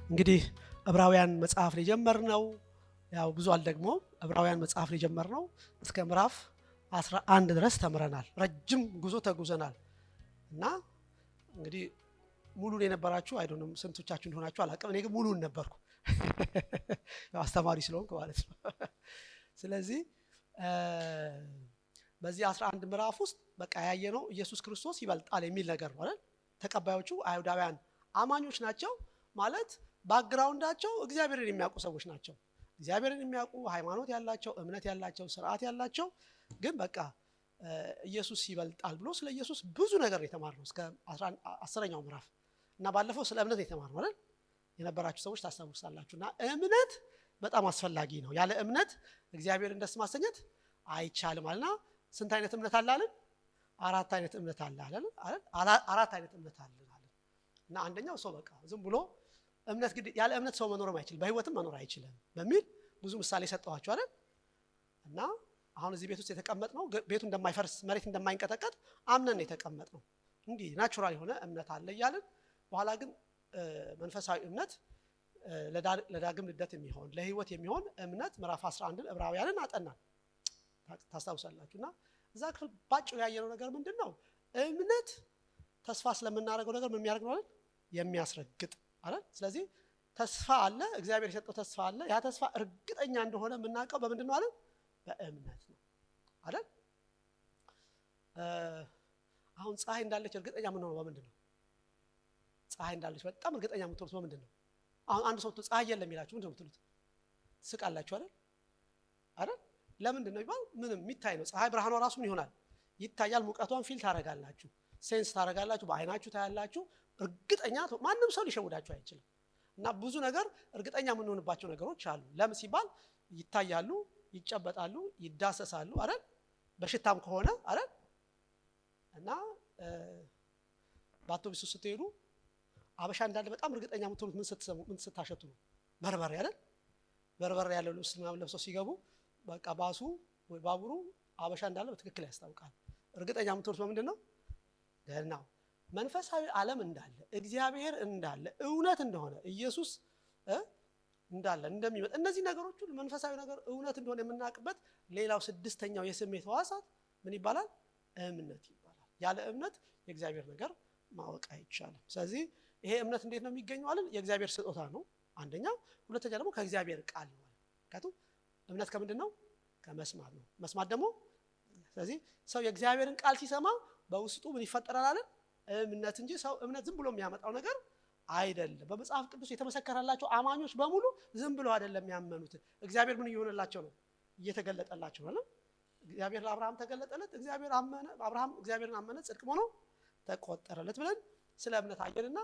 እንግዲህ ዕብራውያን መጽሐፍ ላይ ጀመርነው ያው ብዙ አልደግሞ ዕብራውያን መጽሐፍ ላይ ጀመርነው እስከ ምዕራፍ 11 ድረስ ተምረናል። ረጅም ጉዞ ተጉዘናል እና እንግዲህ ሙሉን የነበራችሁ አይዶንም ስንቶቻችሁ እንደሆናችሁ አላውቅም። እኔ ግን ሙሉን ነበርኩ ያው አስተማሪ ስለሆንኩ ማለት ነው። ስለዚህ በዚህ 11 ምዕራፍ ውስጥ በቃ ያየነው ኢየሱስ ክርስቶስ ይበልጣል የሚል ነገር ነው አይደል? ተቀባዮቹ አይሁዳውያን አማኞች ናቸው ማለት ባክግራውንዳቸው እግዚአብሔርን የሚያውቁ ሰዎች ናቸው። እግዚአብሔርን የሚያውቁ ሃይማኖት ያላቸው እምነት ያላቸው ስርዓት ያላቸው ግን በቃ ኢየሱስ ይበልጣል ብሎ ስለ ኢየሱስ ብዙ ነገር የተማርነው እስከ 10ኛው ምዕራፍ እና ባለፈው ስለ እምነት የተማርነው አይደል? የነበራችሁ ሰዎች ታስታውሳላችሁና እምነት በጣም አስፈላጊ ነው። ያለ እምነት እግዚአብሔርን ደስ ማሰኘት አይቻልም አለና ስንት አይነት እምነት አለ አይደል? አራት አይነት እምነት አለ አይደል? አራት አይነት እምነት አለ እና አንደኛው ሰው በቃ ዝም ብሎ እምነት ግድ ያለ እምነት ሰው መኖር አይችልም፣ በህይወትም መኖር አይችልም በሚል ብዙ ምሳሌ ሰጠዋችሁ አይደል? እና አሁን እዚህ ቤት ውስጥ የተቀመጥነው ቤቱ እንደማይፈርስ መሬት እንደማይንቀጠቀጥ አምነን የተቀመጥነው እንዲህ ናቹራል የሆነ እምነት አለ እያልን በኋላ ግን መንፈሳዊ እምነት ለዳግም ልደት የሚሆን ለህይወት የሚሆን እምነት ምዕራፍ 11 ዕብራውያንን አጠናን ታስታውሳላችሁና እዛ ክፍል ባጭሩ ያየነው ነገር ምንድነው? እምነት ተስፋ ስለምናደርገው ነገር ምን የሚያደርግ ነው አይደል? የሚያስረግጥ አይደል? ስለዚህ ተስፋ አለ፣ እግዚአብሔር የሰጠው ተስፋ አለ። ያ ተስፋ እርግጠኛ እንደሆነ የምናውቀው በምንድን ነው አይደል? በእምነት ነው አይደል? አሁን ፀሐይ እንዳለች እርግጠኛ የምንሆነው በምንድን ነው? ፀሐይ እንዳለች በጣም እርግጠኛ የምትሆኑት በምንድን ነው? አሁን አንድ ሰው ፀሐይ የለም ይላችሁ ምንድን ነው የምትሉት? ትስቃላችሁ አይደል? አይደል? ለምንድን ነው ይባል? ምንም የሚታይ ነው። ፀሐይ ብርሃኗ ራሱ ምን ይሆናል? ይታያል። ሙቀቷን ፊል ታረጋላችሁ፣ ሴንስ ታረጋላችሁ፣ በአይናችሁ ታያላችሁ። እርግጠኛ ማንም ሰው ሊሸውዳችሁ አይችልም። እና ብዙ ነገር እርግጠኛ የምንሆንባቸው ነገሮች አሉ። ለምን ሲባል ይታያሉ፣ ይጨበጣሉ፣ ይዳሰሳሉ አይደል? በሽታም ከሆነ አይደል? እና በአውቶቡስ ስትሄዱ አበሻ እንዳለ በጣም እርግጠኛ የምትሆኑት ምን ስታሸቱ ነው? በርበሬ አይደል? በርበሬ ያለው ልብስ ምናምን ለብሰው ሲገቡ በቃ ባሱ ወይ ባቡሩ አበሻ እንዳለ በትክክል ያስታውቃል። እርግጠኛ የምትሆኑት በምንድን ነው? ደህናው መንፈሳዊ ዓለም እንዳለ እግዚአብሔር እንዳለ እውነት እንደሆነ ኢየሱስ እንዳለ እንደሚመጣ እነዚህ ነገሮች ሁሉ መንፈሳዊ ነገር እውነት እንደሆነ የምናውቅበት ሌላው ስድስተኛው የስሜት ሕዋሳት ምን ይባላል? እምነት ይባላል። ያለ እምነት የእግዚአብሔር ነገር ማወቅ አይቻልም። ስለዚህ ይሄ እምነት እንዴት ነው የሚገኘው አለን? የእግዚአብሔር ስጦታ ነው አንደኛ። ሁለተኛ ደግሞ ከእግዚአብሔር ቃል ነው። ምክንያቱም እምነት ከምንድን ነው? ከመስማት ነው። መስማት ደግሞ ስለዚህ ሰው የእግዚአብሔርን ቃል ሲሰማ በውስጡ ምን ይፈጠራል አለን? እምነት እንጂ ሰው እምነት ዝም ብሎ የሚያመጣው ነገር አይደለም። በመጽሐፍ ቅዱስ የተመሰከረላቸው አማኞች በሙሉ ዝም ብሎ አይደለም ያመኑት። እግዚአብሔር ምን እየሆነላቸው ነው? እየተገለጠላቸው ነው። እግዚአብሔር ለአብርሃም ተገለጠለት፣ እግዚአብሔር አመነ፣ አብርሃም እግዚአብሔርን አመነ፣ ጽድቅ ሆኖ ተቆጠረለት ብለን ስለ እምነት አየንና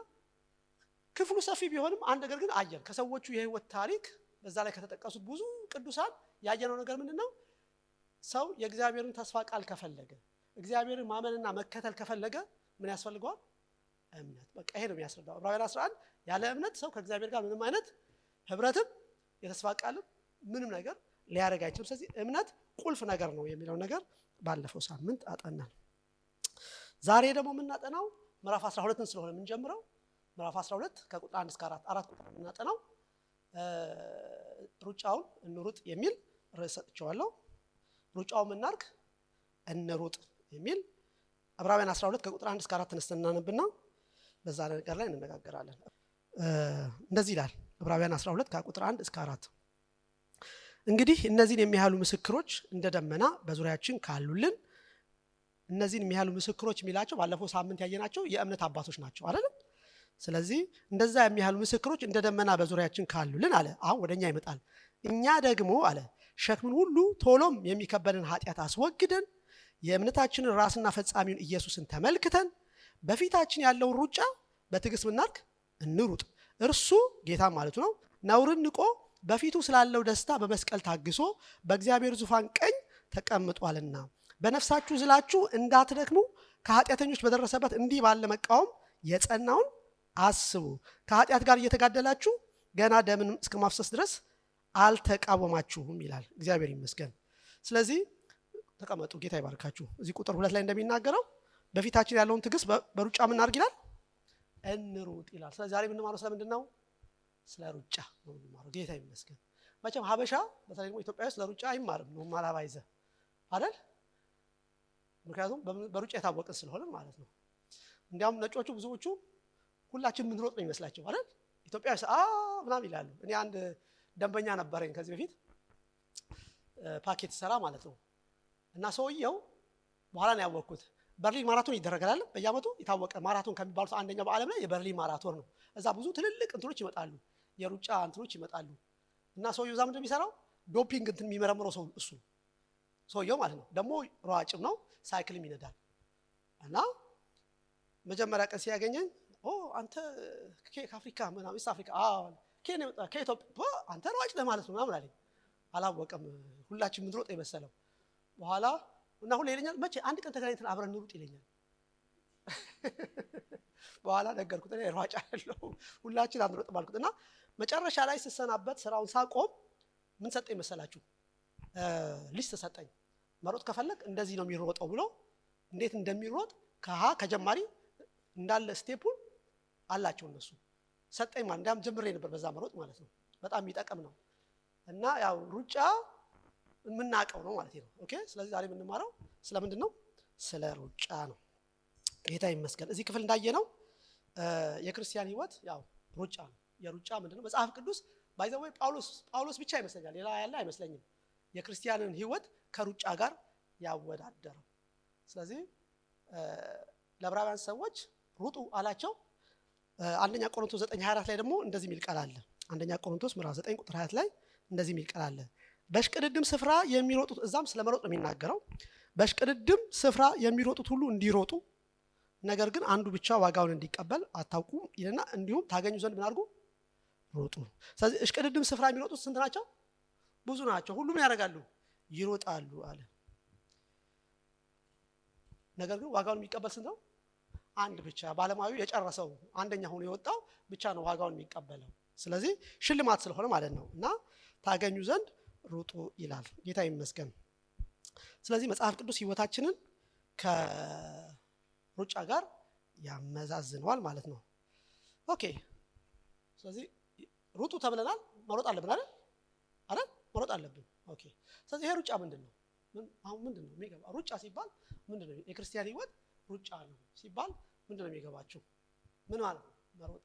ክፍሉ ሰፊ ቢሆንም አንድ ነገር ግን አየን። ከሰዎቹ የህይወት ታሪክ በዛ ላይ ከተጠቀሱት ብዙ ቅዱሳን ያየነው ነገር ምንድነው? ሰው የእግዚአብሔርን ተስፋ ቃል ከፈለገ እግዚአብሔርን ማመንና መከተል ከፈለገ ምን ያስፈልገዋል? እምነት። በቃ ይሄ ነው የሚያስረዳው ዕብራውያን 11 ያለ እምነት ሰው ከእግዚአብሔር ጋር ምንም አይነት ህብረትም የተስፋ ቃልም ምንም ነገር ሊያደርግ አይችልም። ስለዚህ እምነት ቁልፍ ነገር ነው የሚለው ነገር ባለፈው ሳምንት አጠናን። ዛሬ ደግሞ የምናጠናው ምዕራፍ 12ን ስለሆነ የምንጀምረው ምዕራፍ 12 ከቁጥር 1 እስከ 4 ቁጥር የምናጠናው ሩጫውን እንሩጥ የሚል ርዕስ ሰጥቼዋለሁ። ሩጫውን እናርግ እንሩጥ የሚል ዕብራውያን 12 ከቁጥር 1 እስከ 4 ተነስተን እናነብና በዛ ነገር ላይ እንነጋገራለን። እንደዚህ ይላል ዕብራውያን 12 ከቁጥር 1 እስከ 4 እንግዲህ እነዚህን የሚያህሉ ምስክሮች እንደ ደመና በዙሪያችን ካሉልን። እነዚህን የሚያህሉ ምስክሮች የሚላቸው ባለፈው ሳምንት ያየናቸው የእምነት አባቶች ናቸው አይደል? ስለዚህ እንደዛ የሚያህሉ ምስክሮች እንደ ደመና በዙሪያችን ካሉልን አለ። አሁን ወደኛ ይመጣል። እኛ ደግሞ አለ ሸክምን ሁሉ ቶሎም የሚከበድን ኃጢአት አስወግደን የእምነታችንን ራስና ፈጻሚውን ኢየሱስን ተመልክተን በፊታችን ያለውን ሩጫ በትዕግስት ምናርግ እንሩጥ። እርሱ ጌታ ማለቱ ነው ነውርን ንቆ በፊቱ ስላለው ደስታ በመስቀል ታግሶ በእግዚአብሔር ዙፋን ቀኝ ተቀምጧልና። በነፍሳችሁ ዝላችሁ እንዳትደክሙ ከኃጢአተኞች በደረሰበት እንዲህ ባለ መቃወም የጸናውን አስቡ። ከኃጢአት ጋር እየተጋደላችሁ ገና ደምን እስከ ማፍሰስ ድረስ አልተቃወማችሁም ይላል። እግዚአብሔር ይመስገን። ስለዚህ ተቀመጡ፣ ጌታ ይባርካችሁ። እዚህ ቁጥር 2 ላይ እንደሚናገረው በፊታችን ያለውን ትዕግስት በሩጫ ምን አድርግ ይላል? እንሩጥ ይላል። ስለዚህ ዛሬ የምንማረው ስለምንድን ነው? ስለ ሩጫ ነው የምንማረው። ጌታ ይመስገን። መቼም ሀበሻ በተለይ ደግሞ ኢትዮጵያ ውስጥ ለሩጫ አይማርም ነው ማላባይዘ አይደል? ምክንያቱም በሩጫ የታወቀን ስለሆነ ማለት ነው። እንዲያውም ነጮቹ ብዙዎቹ ሁላችን ምንሮጥ ነው ይመስላቸው አይደል? ኢትዮጵያ ምናምን ይላሉ። እኔ አንድ ደንበኛ ነበረኝ ከዚህ በፊት ፓኬት ሰራ ማለት ነው። እና ሰውየው በኋላ ነው ያወቅኩት በርሊን ማራቶን ይደረጋል በየዓመቱ የታወቀ ማራቶን ከሚባሉት አንደኛው በዓለም ላይ የበርሊን ማራቶን ነው። እዛ ብዙ ትልልቅ እንትኖች ይመጣሉ፣ የሩጫ እንትኖች ይመጣሉ። እና ሰውየው እዛ ምንድን ነው የሚሰራው? ዶፒንግ እንትን የሚመረምረው ሰው እሱ ሰውየው ማለት ነው። ደግሞ ሯጭም ነው፣ ሳይክልም ይነዳል። እና መጀመሪያ ቀን ሲያገኘኝ አንተ ከአፍሪካ ምናምን ኢስት አፍሪካ ከኢትዮጵያ አንተ ሯጭ ነህ ማለት ነው ምናምን አለኝ። አላወቀም፣ ሁላችን ምንድሮጥ የመሰለው። በኋላ እና ሁሌ ይለኛል መቼ አንድ ቀን ተገናኝተን አብረን እንሩጥ ይለኛል። በኋላ ነገርኩት እኔ ሯጭ አይደለሁም ሁላችን አንሮጥም አልኩት። እና መጨረሻ ላይ ስሰናበት ስራውን ሳቆም ምን ሰጠኝ መሰላችሁ? ሊስት ሰጠኝ። መሮጥ ከፈለክ እንደዚህ ነው የሚሮጠው ብሎ እንዴት እንደሚሮጥ ከጀማሪ እንዳለ ስቴፑን አላቸው እነሱ ሰጠኝ። ማለት እንዳም ጀምሬ ነበር በዛ መሮጥ ማለት ነው። በጣም የሚጠቅም ነው። እና ያው ሩጫ የምናውቀው ነው ማለት ነው። ኦኬ። ስለዚህ ዛሬ የምንማረው ስለምንድን ነው? ስለ ሩጫ ነው። ጌታ ይመስገን። እዚህ ክፍል እንዳየነው የክርስቲያን ህይወት ያው ሩጫ ነው። የሩጫ ምንድነው? መጽሐፍ ቅዱስ ባይዘው ጳውሎስ ብቻ ይመስለኛል ሌላ ያለ አይመስለኝም የክርስቲያንን ህይወት ከሩጫ ጋር ያወዳደረው። ስለዚህ ለዕብራውያን ሰዎች ሩጡ አላቸው። አንደኛ ቆሮንቶስ 9:24 ላይ ደግሞ እንደዚህ የሚል ቃል አለ። አንደኛ ቆሮንቶስ ምዕራፍ 9 ቁጥር 20 ላይ እንደዚህ የሚል ቃል አለ። በሽቅድድም ስፍራ የሚሮጡት እዛም ስለመሮጥ ነው የሚናገረው። በሽቅድድም ስፍራ የሚሮጡት ሁሉ እንዲሮጡ ነገር ግን አንዱ ብቻ ዋጋውን እንዲቀበል አታውቁም ይልና እንዲሁም ታገኙ ዘንድ ምን አድርጉ? ሮጡ። ስለዚህ እሽቅድድም ስፍራ የሚሮጡት ስንት ናቸው? ብዙ ናቸው። ሁሉም ያደርጋሉ፣ ይሮጣሉ አለ። ነገር ግን ዋጋውን የሚቀበል ስንት ነው? አንድ ብቻ። ባለማዊ የጨረሰው አንደኛ ሆኖ የወጣው ብቻ ነው ዋጋውን የሚቀበለው። ስለዚህ ሽልማት ስለሆነ ማለት ነው። እና ታገኙ ዘንድ ሩጡ ይላል። ጌታ ይመስገን። ስለዚህ መጽሐፍ ቅዱስ ህይወታችንን ከሩጫ ጋር ያመዛዝነዋል ማለት ነው። ኦኬ። ስለዚህ ሩጡ ተብለናል። መሮጥ አለብን አይደል? መሮጥ አለብን። ኦኬ። ስለዚህ ይሄ ሩጫ ምንድነው? አሁን ምንድነው የሚገባ? ሩጫ ሲባል ምንድነው? የክርስቲያን ህይወት ሩጫ ነው ሲባል ምንድነው የሚገባችሁ? ምን ማለት ነው? መሮጥ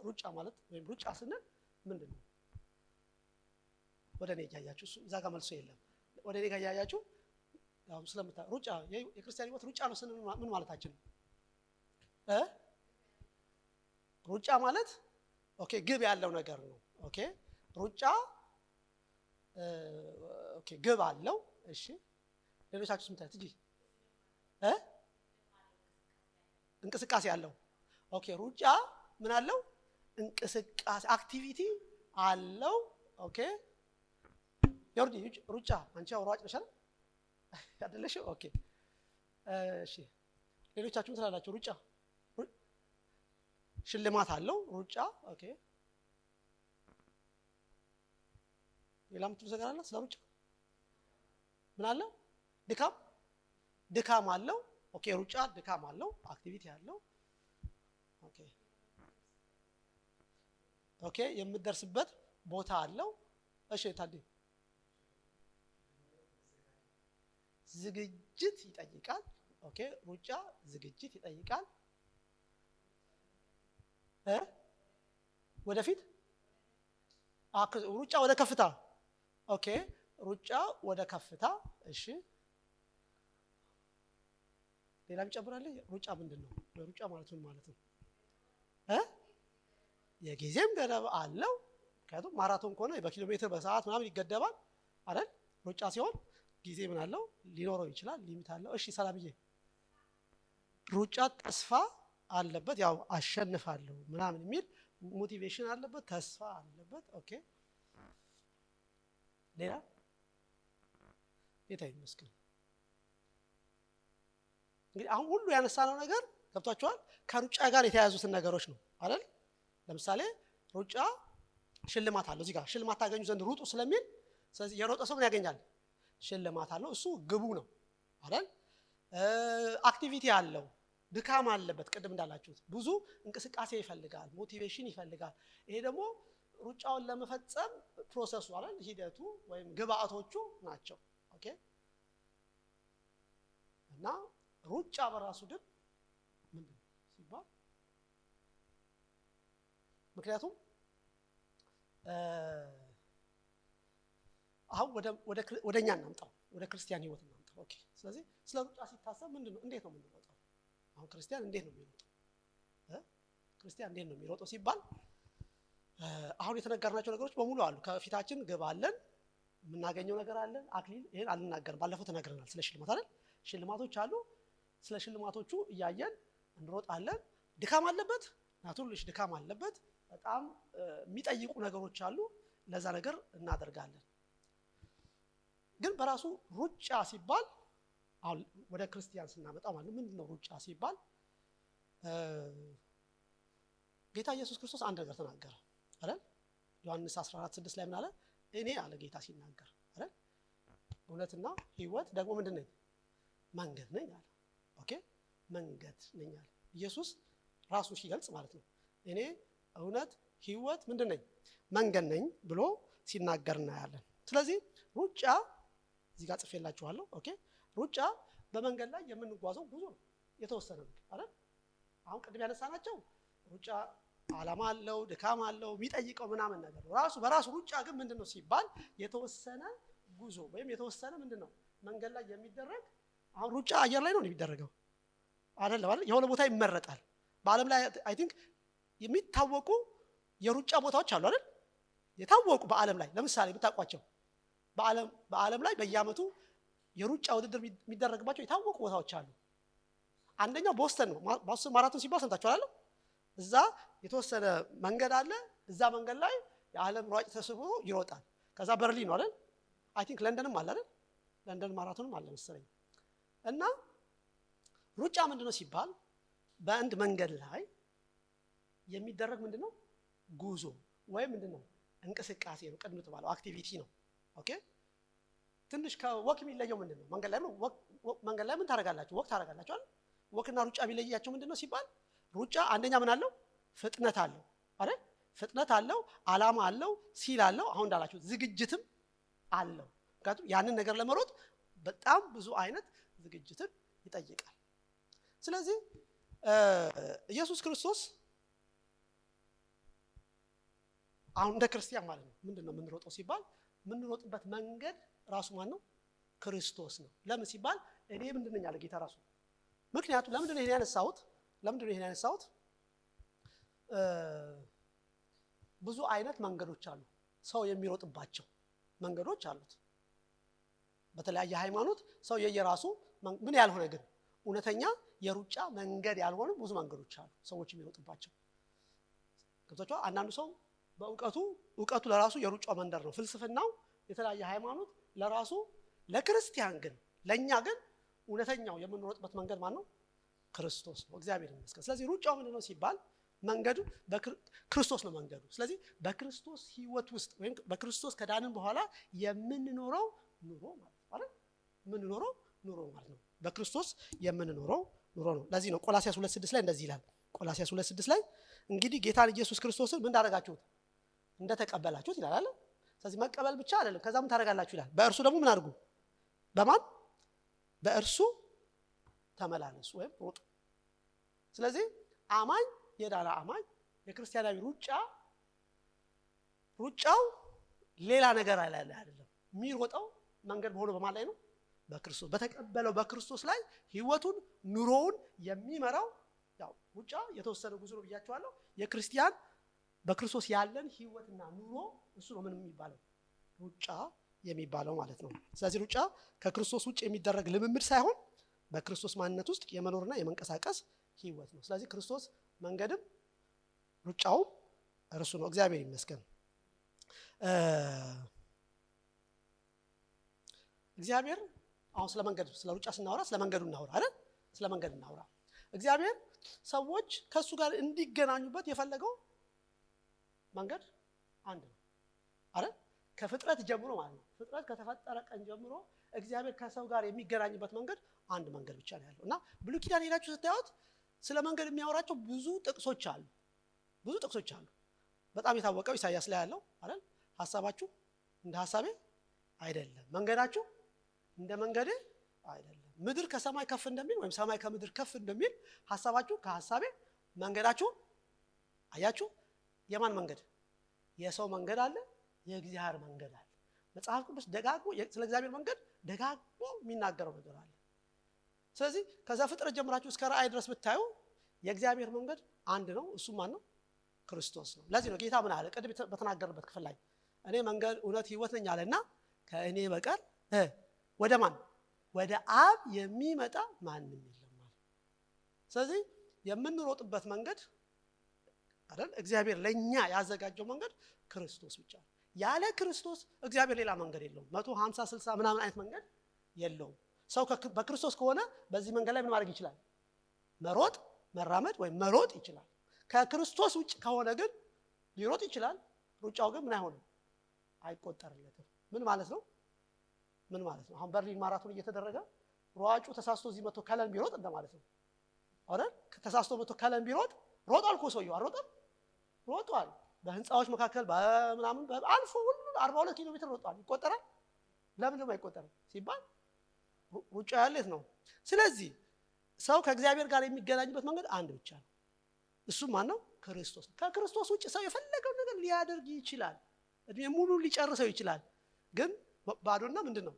ሩጫ ማለት ወይም ሩጫ ስንል ምንድነው? ወደ እኔ ያያችሁ እዛ ጋር መልሶ የለም። ወደ እኔ ጋር ያያችሁ ያው ስለምታ ሩጫ የክርስቲያን ህይወት ሩጫ ነው ስንል ምን ማለታችን ነው? ሩጫ ማለት ኦኬ ግብ ያለው ነገር ነው። ኦኬ ሩጫ ኦኬ ግብ አለው። እሺ ሌሎቻችሁ ስምታት እጂ እንቅስቃሴ አለው። ኦኬ ሩጫ ምን አለው? እንቅስቃሴ አክቲቪቲ አለው። ኦኬ ይወርዲ ሩጫ አንቺ አውራጭ ነሽ አይደለሽ? ኦኬ እሺ ሌሎቻችሁ ትላላችሁ ሩጫ ሽልማት አለው ሩጫ። ኦኬ ሌላም ትዘጋራላ ስለ ሩጫ ምን አለ? ድካም አለው። ኦኬ ሩጫ ድካም አለው፣ አክቲቪቲ አለው። ኦኬ የምትደርስበት ቦታ አለው። እሺ ታዲያ ዝግጅት ይጠይቃል። ኦኬ ሩጫ ዝግጅት ይጠይቃል። ወደፊት ሩጫ ወደ ከፍታ። ኦኬ ሩጫ ወደ ከፍታ። እሺ ሌላም ጨምራለ። ሩጫ ምንድነው? ሩጫ ማለት ምን ማለት ነው? የጊዜም ገደብ አለው። ምክንያቱም ማራቶን ከሆነ በኪሎ ሜትር በሰዓት ምናምን ይገደባል አይደል? ሩጫ ሲሆን ጊዜ ምን አለው? ሊኖረው ይችላል፣ ሊሚት አለው። እሺ ሰላምዬ ሩጫ ተስፋ አለበት፣ ያው አሸንፋለሁ ምናምን የሚል ሞቲቬሽን አለበት፣ ተስፋ አለበት። ኦኬ ሌላ ጌታ ይመስገን። እንግዲህ አሁን ሁሉ ያነሳነው ነገር ገብቷችኋል? ከሩጫ ጋር የተያያዙትን ነገሮች ነው አይደል? ለምሳሌ ሩጫ ሽልማት አለው። እዚህ ጋር ሽልማት ታገኙ ዘንድ ሩጡ ስለሚል፣ ስለዚህ የሮጠ ሰው ምን ያገኛል? ሽልማት አለው። እሱ ግቡ ነው አይደል? አክቲቪቲ አለው፣ ድካም አለበት። ቅድም እንዳላችሁት ብዙ እንቅስቃሴ ይፈልጋል፣ ሞቲቬሽን ይፈልጋል። ይሄ ደግሞ ሩጫውን ለመፈጸም ፕሮሰሱ አይደል ሂደቱ ወይም ግብአቶቹ ናቸው። ኦኬ እና ሩጫ በራሱ ግን ምንድነው ሲባል ምክንያቱም አሁን ወደኛ እናምጣው ወደ ክርስቲያን ህይወት እናምጣው። ኦኬ ስለዚህ ስለ ሩጫ ሲታሰብ ምንድነው እንዴት ነው የምንሮጠው? አሁን ክርስቲያን እንዴት ነው የሚሮጠው? ክርስቲያን እንዴት ነው የሚሮጠው ሲባል አሁን የተነገርናቸው ነገሮች በሙሉ አሉ። ከፊታችን ግብ አለን፣ የምናገኘው ነገር አለ፣ አክሊል። ይሄን አልናገርም፣ ባለፈው ተነግረናል ስለ ሽልማት አይደል? ሽልማቶች አሉ። ስለ ሽልማቶቹ እያየን እንሮጣለን። ድካም አለበት፣ ናቱርልሽ ድካም አለበት። በጣም የሚጠይቁ ነገሮች አሉ። ለዛ ነገር እናደርጋለን። ግን በራሱ ሩጫ ሲባል አሁን ወደ ክርስቲያን ስናመጣ ማለት ምንድነው ሩጫ ሲባል ጌታ ኢየሱስ ክርስቶስ አንድ ነገር ተናገረ አይደል? ዮሐንስ 14:6 ላይ ምን አለ? እኔ አለ ጌታ ሲናገር አይደል? እውነትና ህይወት ደግሞ ምንድነው? መንገድ ነኝ አለ። ኦኬ መንገድ ነኝ አለ ኢየሱስ ራሱ ሲገልጽ ማለት ነው። እኔ እውነት ህይወት ምንድነኝ? መንገድ ነኝ ብሎ ሲናገር እናያለን። ስለዚህ ሩጫ እዚህ ጋር ጽፌላችኋለሁ። ኦኬ ሩጫ በመንገድ ላይ የምንጓዘው ጉዞ ነው። የተወሰነ ነው አይደል? አሁን ቅድም ያነሳናቸው ሩጫ ዓላማ አለው፣ ድካም አለው፣ የሚጠይቀው ምናምን ነገር ነው። ራሱ በራሱ ሩጫ ግን ምንድነው ሲባል የተወሰነ ጉዞ ወይም የተወሰነ ምንድነው መንገድ ላይ የሚደረግ። አሁን ሩጫ አየር ላይ ነው የሚደረገው አይደል? የሆነ ቦታ ይመረጣል። በዓለም ላይ አይ ቲንክ የሚታወቁ የሩጫ ቦታዎች አሉ አይደል? የታወቁ በዓለም ላይ ለምሳሌ ብታውቋቸው በዓለም ላይ በየዓመቱ የሩጫ ውድድር የሚደረግባቸው የታወቁ ቦታዎች አሉ። አንደኛው ቦስተን ነው። ቦስተን ማራቶን ሲባል ሰምታችኋል አይደል? እዛ የተወሰነ መንገድ አለ። እዛ መንገድ ላይ የዓለም ሯጭ ተሰብስቦ ይሮጣል። ከዛ በርሊን ነው አይደል? አይ ቲንክ ለንደንም አለ አይደል? ለንደን ማራቶንም አለ መሰለኝ። እና ሩጫ ምንድነው ሲባል በአንድ መንገድ ላይ የሚደረግ ምንድነው ጉዞ ወይም ምንድነው እንቅስቃሴ ነው። ቅድም ተባለው አክቲቪቲ ነው። ኦኬ ትንሽ ከወክ የሚለየው ምንድነው? መንገድ ላይ ነው። መንገድ ላይ ምን ታደርጋላችሁ? ወክ ታደርጋላችሁ አይደል? ወክና ሩጫ የሚለያቸው ምንድነው ሲባል ሩጫ አንደኛ ምን አለው? ፍጥነት አለው አይደል? ፍጥነት አለው፣ ዓላማ አለው፣ ሲል አለው። አሁን እንዳላችሁ ዝግጅትም አለው። ምክንያቱም ያንን ነገር ለመሮጥ በጣም ብዙ አይነት ዝግጅትን ይጠይቃል። ስለዚህ ኢየሱስ ክርስቶስ አሁን እንደ ክርስቲያን ማለት ነው ምንድነው የምንሮጠው ሲባል የምንሮጥበት መንገድ ራሱ ማን ነው? ክርስቶስ ነው። ለምን ሲባል እኔ ምንድነኝ አለ ጌታ ራሱ። ምክንያቱም ለምንድነው ይሄን ያነሳሁት? ብዙ አይነት መንገዶች አሉ። ሰው የሚሮጥባቸው መንገዶች አሉት። በተለያየ ሃይማኖት ሰው የየራሱ ምን ያልሆነ ግን እውነተኛ የሩጫ መንገድ ያልሆኑ ብዙ መንገዶች አሉ ሰዎች የሚሮጡባቸው። ገብቷችሁ? አንዳንዱ ሰው እውቀቱ ለራሱ የሩጫው መንደር ነው። ፍልስፍናው የተለያየ ሃይማኖት ለራሱ። ለክርስቲያን ግን ለኛ ግን እውነተኛው የምንሮጥበት መንገድ ማን ነው? ክርስቶስ ነው። እግዚአብሔር ይመስገን። ስለዚህ ሩጫው ምንድነው ሲባል መንገዱ ክርስቶስ ነው መንገዱ። ስለዚህ በክርስቶስ ህይወት ውስጥ ወይም በክርስቶስ ከዳንን በኋላ የምንኖረው ኑሮ ማለት ነው አይደል? የምንኖረው ኑሮ ማለት ነው። በክርስቶስ የምንኖረው ኑሮ ነው። ለዚህ ነው ቆላስይስ 2:6 ላይ እንደዚህ ይላል። ቆላስይስ 2:6 ላይ እንግዲህ ጌታን ኢየሱስ ክርስቶስን ምን እንዳደረጋችሁት እንደተቀበላችሁት ይላል አይደል? ስለዚህ መቀበል ብቻ አይደለም፣ ከዛ ምን ታደርጋላችሁ ይላል። በእርሱ ደግሞ ምን አድርጉ? በማን? በእርሱ ተመላለሱ ወይም ሩጡ። ስለዚህ አማኝ የዳነ አማኝ የክርስቲያናዊ ሩጫው ሌላ ነገር አይደለም። የሚሮጠው መንገድ በሆነ በማን ላይ ነው? በክርስቶስ በተቀበለው በክርስቶስ ላይ ህይወቱን ኑሮውን የሚመራው ያው ሩጫ የተወሰነ ጉዞ ነው ብያችኋለሁ። የክርስቲያን በክርስቶስ ያለን ህይወትና ኑሮ እሱ ነው ምን የሚባለው? ሩጫ የሚባለው ማለት ነው። ስለዚህ ሩጫ ከክርስቶስ ውጭ የሚደረግ ልምምድ ሳይሆን በክርስቶስ ማንነት ውስጥ የመኖርና የመንቀሳቀስ ህይወት ነው። ስለዚህ ክርስቶስ መንገድም ሩጫው እርሱ ነው። እግዚአብሔር ይመስገን። እግዚአብሔር አሁን ስለ ሩጫ ስናወራ ስለ መንገዱ እናወራ አይደል? ስለ መንገድ እናወራ። እግዚአብሔር ሰዎች ከሱ ጋር እንዲገናኙበት የፈለገው መንገድ አንድ ነው አይደል? ከፍጥረት ጀምሮ ማለት ነው። ፍጥረት ከተፈጠረ ቀን ጀምሮ እግዚአብሔር ከሰው ጋር የሚገናኝበት መንገድ አንድ መንገድ ብቻ ነው ያለው። እና ብሉይ ኪዳን ሄዳችሁ ስታዩት ስለ መንገድ የሚያወራቸው ብዙ ጥቅሶች አሉ። በጣም የታወቀው ኢሳይያስ ላይ ያለው አይደል? ሐሳባችሁ እንደ ሐሳቤ አይደለም፣ መንገዳችሁ እንደ መንገዴ አይደለም። ምድር ከሰማይ ከፍ እንደሚል ወይም ሰማይ ከምድር ከፍ እንደሚል ሐሳባችሁ ከሐሳቤ መንገዳችሁ አያችሁ። የማን መንገድ? የሰው መንገድ አለ፣ የእግዚአብሔር መንገድ አለ። መጽሐፍ ቅዱስ ደጋግሞ ስለ እግዚአብሔር መንገድ ደጋግሞ የሚናገረው ነገር አለ። ስለዚህ ከዛ ፍጥረት ጀምራችሁ እስከ ራእይ ድረስ ብታዩ የእግዚአብሔር መንገድ አንድ ነው። እሱ ማን ነው? ክርስቶስ ነው። ለዚህ ነው ጌታ ምን አለ ቅድም በተናገረበት ክፍል ላይ እኔ መንገድ እውነት ሕይወት ነኝ አለና ከእኔ በቀር ወደ ማን ወደ አብ የሚመጣ ማንም የለም ማለት። ስለዚህ የምንሮጥበት መንገድ አይደል እግዚአብሔር ለኛ ያዘጋጀው መንገድ ክርስቶስ ብቻ ነው። ያለ ክርስቶስ እግዚአብሔር ሌላ መንገድ የለውም። 150 60 ምናምን አይነት መንገድ የለውም። ሰው በክርስቶስ ከሆነ በዚህ መንገድ ላይ ምን ማድረግ ይችላል? መሮጥ መራመድ ወይም መሮጥ ይችላል። ከክርስቶስ ውጭ ከሆነ ግን ሊሮጥ ይችላል፣ ሩጫው ግን ምን አይሆንም? አይቆጠርለትም። ምን ማለት ነው? ምን ማለት ነው? አሁን በርሊን ማራቶን እየተደረገ ሯጩ ተሳስቶ እዚህ መጥቶ ከለን ቢሮጥ እንደማለት ነው አይደል? ተሳስቶ መጥቶ ከለን ቢሮጥ ሮጧል እኮ ሰውየው አይሮጥም? ሮጧል። በህንፃዎች መካከል በምናምን አልፎ ሁሉ 42 ኪሎ ሜትር ሮጧል። ይቆጠራል? ለምን ነው አይቆጠርም ሲባል ሩጫ ያለት ነው። ስለዚህ ሰው ከእግዚአብሔር ጋር የሚገናኝበት መንገድ አንድ ብቻ ነው። እሱ ማን ነው? ክርስቶስ። ከክርስቶስ ውጭ ሰው የፈለገው ነገር ሊያደርግ ይችላል፣ እድሜ ሙሉ ሊጨርሰው ይችላል። ግን ባዶና ምንድነው?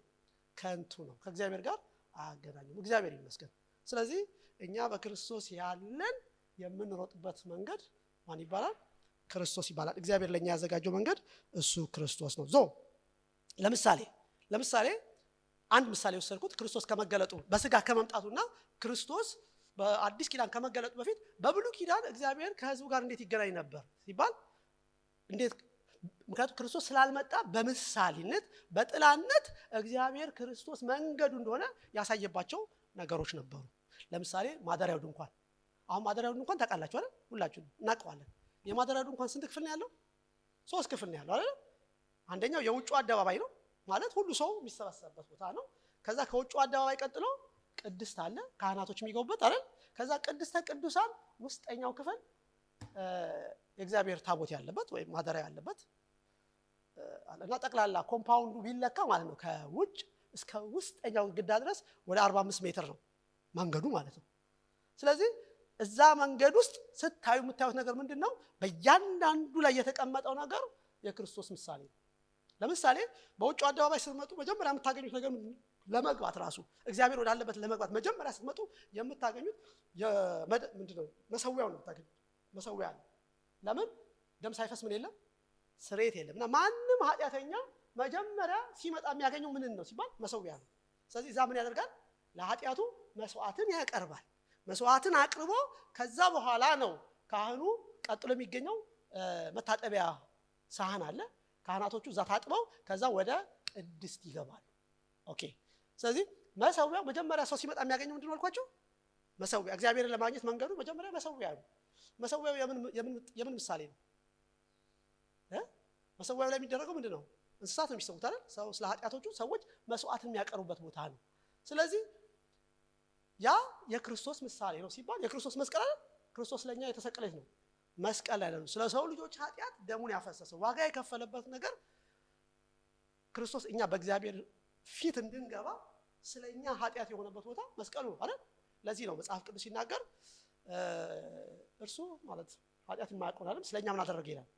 ከንቱ ነው። ከእግዚአብሔር ጋር አያገናኝም። እግዚአብሔር ይመስገን። ስለዚህ እኛ በክርስቶስ ያለን የምንሮጥበት መንገድ ማን ይባላል? ክርስቶስ ይባላል። እግዚአብሔር ለኛ ያዘጋጀው መንገድ እሱ ክርስቶስ ነው። ለምሳሌ አንድ ምሳሌ ወሰድኩት። ክርስቶስ ከመገለጡ በስጋ ከመምጣቱና ክርስቶስ በአዲስ ኪዳን ከመገለጡ በፊት በብሉይ ኪዳን እግዚአብሔር ከሕዝቡ ጋር እንዴት ይገናኝ ነበር ሲባል እንዴት? ምክንያቱም ክርስቶስ ስላልመጣ በምሳሌነት በጥላነት እግዚአብሔር ክርስቶስ መንገዱ እንደሆነ ያሳየባቸው ነገሮች ነበሩ። ለምሳሌ ማደሪያው ድንኳን። አሁን ማደሪያው ድንኳን ታውቃላችሁ አይደል? ሁላችሁም እናውቀዋለን። የማደሪያው ድንኳን ስንት ክፍል ነው ያለው? 3 ክፍል ነው ያለው አይደል? አንደኛው የውጭው አደባባይ ነው ማለት ሁሉ ሰው የሚሰበሰብበት ቦታ ነው። ከዛ ከውጭው አደባባይ ቀጥሎ ቅድስት አለ፣ ካህናቶች የሚገቡበት አይደል? ከዛ ቅድስተ ቅዱሳን ውስጠኛው ክፍል የእግዚአብሔር ታቦት ያለበት ወይም ማደሪያ ያለበት እና ጠቅላላ ኮምፓውንዱ ቢለካ ማለት ነው ከውጭ እስከ ውስጠኛው ግድግዳ ድረስ ወደ 45 ሜትር ነው መንገዱ ማለት ነው። ስለዚህ እዛ መንገድ ውስጥ ስታዩ የምታዩት ነገር ምንድነው? በእያንዳንዱ ላይ የተቀመጠው ነገር የክርስቶስ ምሳሌ ነው። ለምሳሌ በውጭው አደባባይ ስትመጡ መጀመሪያ የምታገኙት ነገር ለመግባት ራሱ እግዚአብሔር ወዳለበት ለመግባት መጀመሪያ ስትመጡ የምታገኙት ምንድነው? መሰዊያው ነው የምታገኙት። መሰዊያ ነው። ለምን? ደም ሳይፈስ ምን የለም? ስርየት የለም። እና ማንም ኃጢአተኛ መጀመሪያ ሲመጣ የሚያገኘው ምን ነው ሲባል መሰዊያ ነው። ስለዚህ እዛ ምን ያደርጋል? ለኃጢአቱ መስዋዕትን ያቀርባል። መስዋዕትን አቅርቦ ከዛ በኋላ ነው ካህኑ ቀጥሎ የሚገኘው መታጠቢያ ሳህን አለ። ካህናቶቹ እዛ ታጥበው ከዛ ወደ ቅድስት ይገባሉ። ኦኬ። ስለዚህ መሰዊያው መጀመሪያ ሰው ሲመጣ የሚያገኘው ምንድነው አልኳቸው? መሰዊያ። እግዚአብሔርን ለማግኘት መንገዱ መጀመሪያ መሰዊያ ነው። መሰዊያው የምን ምሳሌ ነው? መሰዊያው ላይ የሚደረገው ምንድነው? እንስሳት ነው የሚሰዉት አይደል? ሰው ስለ ኃጢአቶቹ ሰዎች መስዋዕትን የሚያቀርቡበት ቦታ ነው። ስለዚህ ያ የክርስቶስ ምሳሌ ነው ሲባል የክርስቶስ መስቀል አይደል? ክርስቶስ ለኛ የተሰቀለች ነው መስቀል ላይ ነው። ስለ ሰው ልጆች ኃጢአት ደሙን ያፈሰሰው ዋጋ የከፈለበት ነገር ክርስቶስ እኛ በእግዚአብሔር ፊት እንድንገባ ስለኛ ኃጢአት የሆነበት ቦታ መስቀሉ አይደል? ለዚህ ነው መጽሐፍ ቅዱስ ሲናገር እርሱ ማለት ኃጢአት የማያውቀው አይደል? ስለኛ ምን አደረገ ይላል?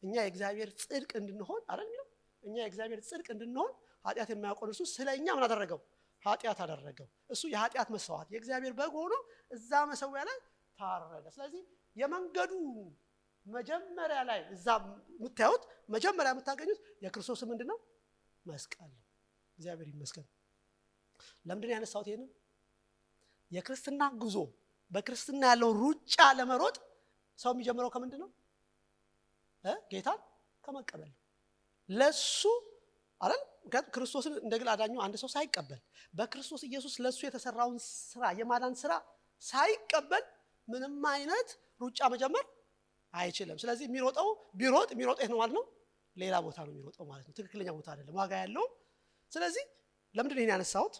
እኛ የእግዚአብሔር ጽድቅ እንድንሆን አይደል የሚለው? እኛ የእግዚአብሔር ጽድቅ እንድንሆን ኃጢአት የማያውቀው እርሱ ስለኛ ምን አደረገው? ኃጢአት አደረገው። እሱ የኃጢአት መስዋዕት የእግዚአብሔር በግ ሆኖ እዛ መሰዊያ ላይ ታረደ። ስለዚህ የመንገዱ መጀመሪያ ላይ እዛ የምታዩት መጀመሪያ የምታገኙት የክርስቶስ ምንድነው? መስቀል ነው። እግዚአብሔር ይመስገን። ለምንድን ያነሳሁት ይሄንን? የክርስትና ጉዞ በክርስትና ያለው ሩጫ ለመሮጥ ሰው የሚጀምረው ከምንድነው? ጌታን ከመቀበል ለሱ አይደል? ክርስቶስን እንደ ግል አዳኙ አንድ ሰው ሳይቀበል በክርስቶስ ኢየሱስ ለሱ የተሰራውን ስራ የማዳን ስራ ሳይቀበል ምንም አይነት ሩጫ መጀመር አይችልም። ስለዚህ የሚሮጥ የት ነው ማለት ነው? ሌላ ቦታ ነው የሚሮጠው ማለት ነው። ትክክለኛ ቦታ አይደለም፣ ዋጋ ያለው። ስለዚህ ለምንድን ነው ያነሳሁት?